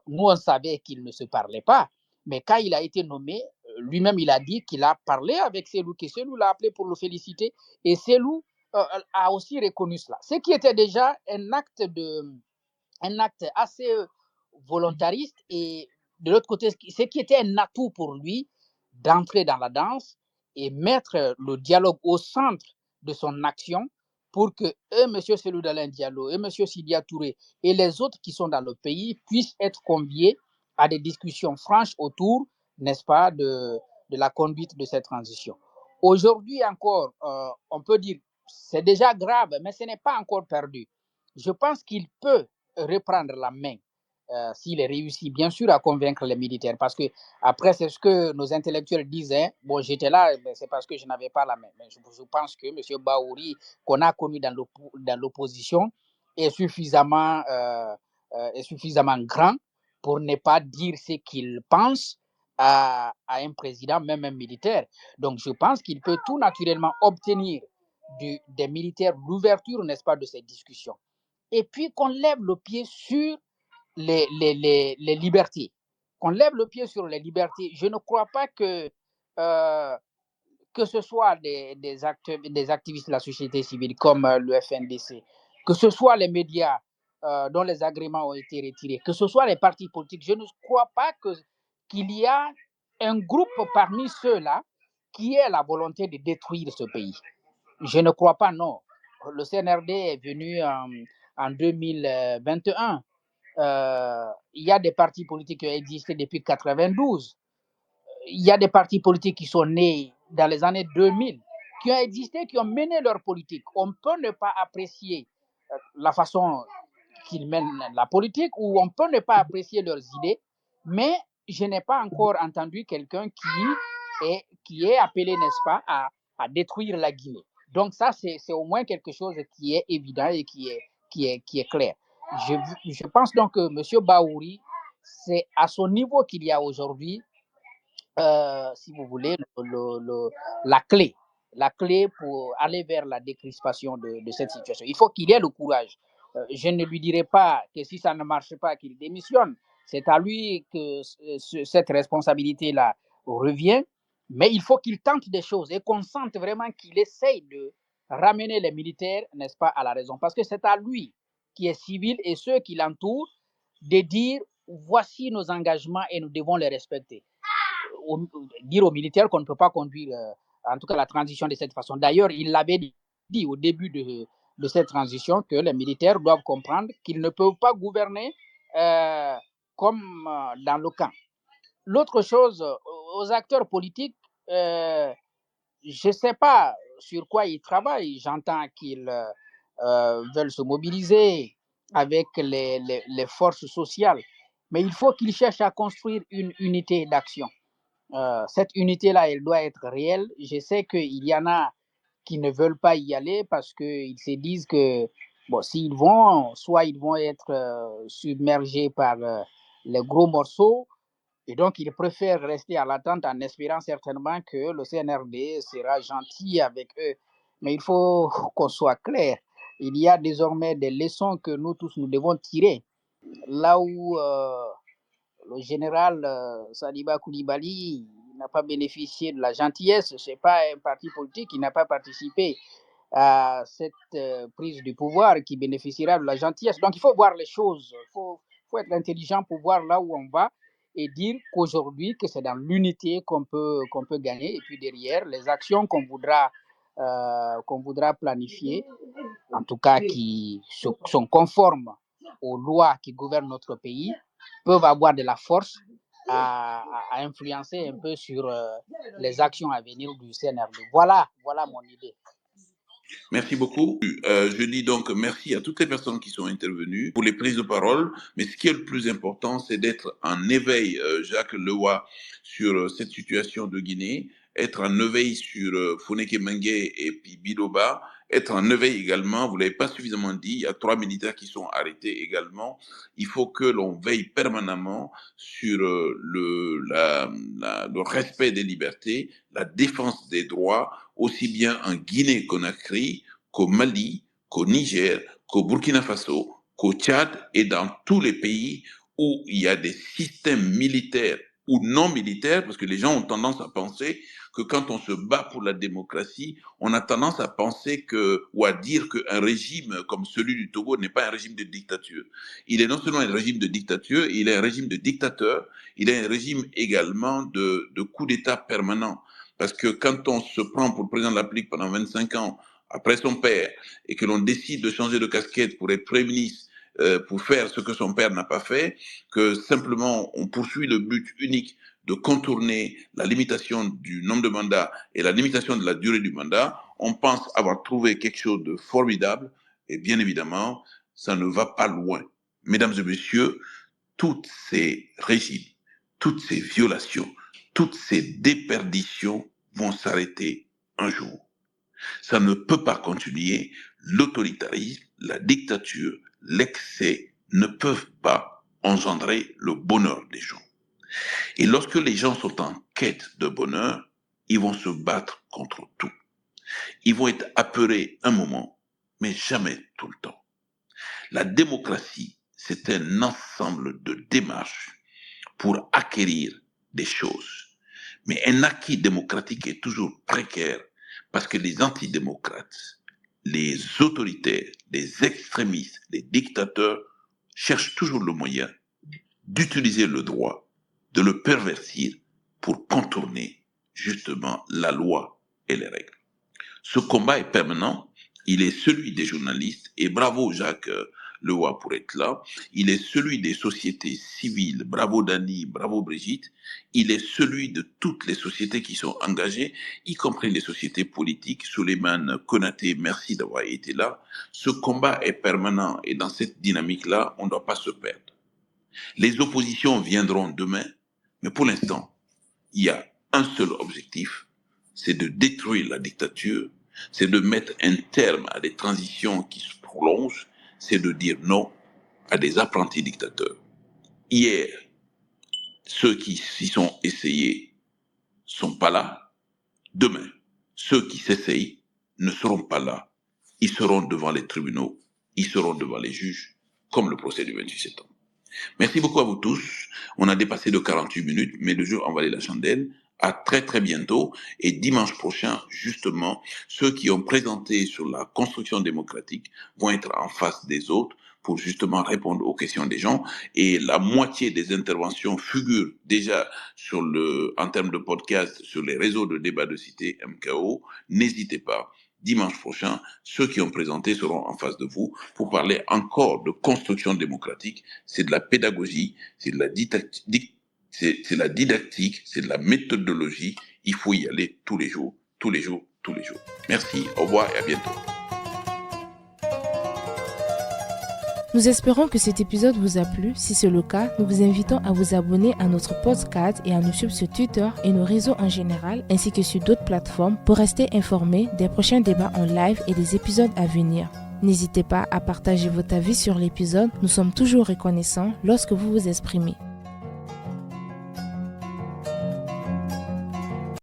Nous, on savait qu'ils ne se parlaient pas. Mais quand il a été nommé, lui-même, il a dit qu'il a parlé avec Cellou, que Cellou l'a appelé pour le féliciter. Et Cellou a aussi reconnu cela. Ce qui était déjà un acte assez volontariste et de l'autre côté, ce qui était un atout pour lui d'entrer dans la danse et mettre le dialogue au centre de son action pour que M. Cellou Dalein Diallo et M. Sidia Touré et les autres qui sont dans le pays puissent être conviés à des discussions franches autour, n'est-ce pas, de la conduite de cette transition. Aujourd'hui encore, on peut dire c'est déjà grave, mais ce n'est pas encore perdu. Je pense qu'il peut reprendre la main s'il réussit bien sûr à convaincre les militaires, parce que après c'est ce que nos intellectuels disaient. Bon, j'étais là, c'est parce que je n'avais pas la main, mais je pense que M. Baouri, qu'on a connu dans l'opposition, est suffisamment grand pour ne pas dire ce qu'il pense à un président, même un militaire. Donc je pense qu'il peut tout naturellement obtenir des militaires l'ouverture, n'est-ce pas, de ces discussions. Et puis qu'on lève le pied sur les libertés. Qu'on lève le pied sur les libertés. Je ne crois pas que ce soit des activistes de la société civile comme le FNDC, que ce soit les médias dont les agréments ont été retirés, que ce soit les partis politiques. Je ne crois pas qu'il y a un groupe parmi ceux-là qui ait la volonté de détruire ce pays. Je ne crois pas, non. Le CNRD est venu en 2021. Il y a des partis politiques qui ont existé depuis 1992. Il y a des partis politiques qui sont nés dans les années 2000, qui ont existé, qui ont mené leur politique. On peut ne pas apprécier la façon qu'ils mènent la politique, ou on peut ne pas apprécier leurs idées, mais je n'ai pas encore entendu quelqu'un qui est appelé, n'est-ce pas, à détruire la Guinée. Donc ça, c'est au moins quelque chose qui est évident et qui est clair. Je pense donc que M. Baouri, c'est à son niveau qu'il y a aujourd'hui si vous voulez, la clé pour aller vers la décrispation de cette situation. Il faut qu'il ait le courage. Je ne lui dirai pas que si ça ne marche pas, qu'il démissionne. C'est à lui que cette responsabilité-là revient. Mais il faut qu'il tente des choses et qu'on sente vraiment qu'il essaye de ramener les militaires, n'est-ce pas, à la raison. Parce que c'est à lui, qui est civil, et ceux qui l'entourent, de dire voici nos engagements et nous devons les respecter. Dire aux militaires qu'on ne peut pas conduire, en tout cas la transition de cette façon. D'ailleurs, il l'avait dit au début de cette transition que les militaires doivent comprendre qu'ils ne peuvent pas gouverner comme dans le camp. L'autre chose, aux acteurs politiques, je ne sais pas sur quoi ils travaillent. J'entends qu'ils veulent se mobiliser avec les forces sociales, mais il faut qu'ils cherchent à construire une unité d'action. Cette unité-là, elle doit être réelle. Je sais qu'il y en a qui ne veulent pas y aller parce qu'ils se disent que, bon, s'ils vont, soit ils vont être submergés par les gros morceaux, et donc ils préfèrent rester à l'attente en espérant certainement que le CNRD sera gentil avec eux. Mais il faut qu'on soit clair. Il y a désormais des leçons que nous tous, nous devons tirer. Là où le général Saliba Koulibaly n'a pas bénéficié de la gentillesse, ce n'est pas un parti politique qui n'a pas participé à cette prise du pouvoir qui bénéficiera de la gentillesse. Donc il faut voir les choses, faut être intelligent pour voir là où on va et dire qu'aujourd'hui, que c'est dans l'unité qu'on peut gagner. Et puis derrière, les actions qu'on voudra planifier, en tout cas qui sont conformes aux lois qui gouvernent notre pays, peuvent avoir de la force à influencer un peu sur les actions à venir du CNRD. Voilà mon idée. Merci beaucoup. Je dis donc merci à toutes les personnes qui sont intervenues pour les prises de parole. Mais ce qui est le plus important, c'est d'être en éveil, Jacques Lewa, sur cette situation de Guinée, être en éveil sur Foneke Mengue et puis Biloba, être en éveil également, vous ne l'avez pas suffisamment dit, il y a 3 militaires qui sont arrêtés également. Il faut que l'on veille permanemment sur le respect des libertés, la défense des droits, aussi bien en Guinée-Conakry qu'au Mali, qu'au Niger, qu'au Burkina Faso, qu'au Tchad et dans tous les pays où il y a des systèmes militaires ou non militaires, parce que les gens ont tendance à penser que quand on se bat pour la démocratie, on a tendance à penser ou à dire qu'un régime comme celui du Togo n'est pas un régime de dictature. Il est non seulement un régime de dictature, il est un régime de dictateur, il est un régime également de coup d'État permanent. Parce que quand on se prend pour le président de la République pendant 25 ans, après son père, et que l'on décide de changer de casquette pour être Premier ministre, pour faire ce que son père n'a pas fait, que simplement on poursuit le but unique de contourner la limitation du nombre de mandats et la limitation de la durée du mandat, on pense avoir trouvé quelque chose de formidable, et bien évidemment, ça ne va pas loin. Mesdames et messieurs, tous ces régimes, toutes ces violations, toutes ces déperditions vont s'arrêter un jour. Ça ne peut pas continuer. L'autoritarisme, la dictature, l'excès ne peuvent pas engendrer le bonheur des gens. Et lorsque les gens sont en quête de bonheur, ils vont se battre contre tout. Ils vont être apeurés un moment, mais jamais tout le temps. La démocratie, c'est un ensemble de démarches pour acquérir des choses. Mais un acquis démocratique est toujours précaire parce que les antidémocrates, les autoritaires, les extrémistes, les dictateurs cherchent toujours le moyen d'utiliser le droit, de le pervertir pour contourner justement la loi et les règles. Ce combat est permanent, il est celui des journalistes, et bravo Jacques Lewa pour être là, il est celui des sociétés civiles, bravo Dani, bravo Brigitte, il est celui de toutes les sociétés qui sont engagées, y compris les sociétés politiques. Souleymane Konaté, merci d'avoir été là. Ce combat est permanent et dans cette dynamique-là, on ne doit pas se perdre. Les oppositions viendront demain, mais pour l'instant, il y a un seul objectif, c'est de détruire la dictature, c'est de mettre un terme à des transitions qui se prolongent, c'est de dire non à des apprentis dictateurs. Hier, ceux qui s'y sont essayés sont pas là, demain, ceux qui s'essayent ne seront pas là. Ils seront devant les tribunaux, ils seront devant les juges, comme le procès du 28 septembre. Merci beaucoup à vous tous. On a dépassé de 48 minutes, mais le jeu en valait la chandelle. À très très bientôt. Et dimanche prochain, justement, ceux qui ont présenté sur la construction démocratique vont être en face des autres pour justement répondre aux questions des gens. Et la moitié des interventions figurent déjà en termes de podcast sur les réseaux de débat de cité MKO. N'hésitez pas. Dimanche prochain, ceux qui ont présenté seront en face de vous pour parler encore de construction démocratique. C'est de la pédagogie, c'est de la didactique, c'est la didactique, c'est de la méthodologie. Il faut y aller tous les jours, tous les jours, tous les jours. Merci, au revoir et à bientôt. Nous espérons que cet épisode vous a plu. Si c'est le cas, nous vous invitons à vous abonner à notre podcast et à nous suivre sur Twitter et nos réseaux en général, ainsi que sur d'autres plateformes pour rester informés des prochains débats en live et des épisodes à venir. N'hésitez pas à partager votre avis sur l'épisode. Nous sommes toujours reconnaissants lorsque vous vous exprimez.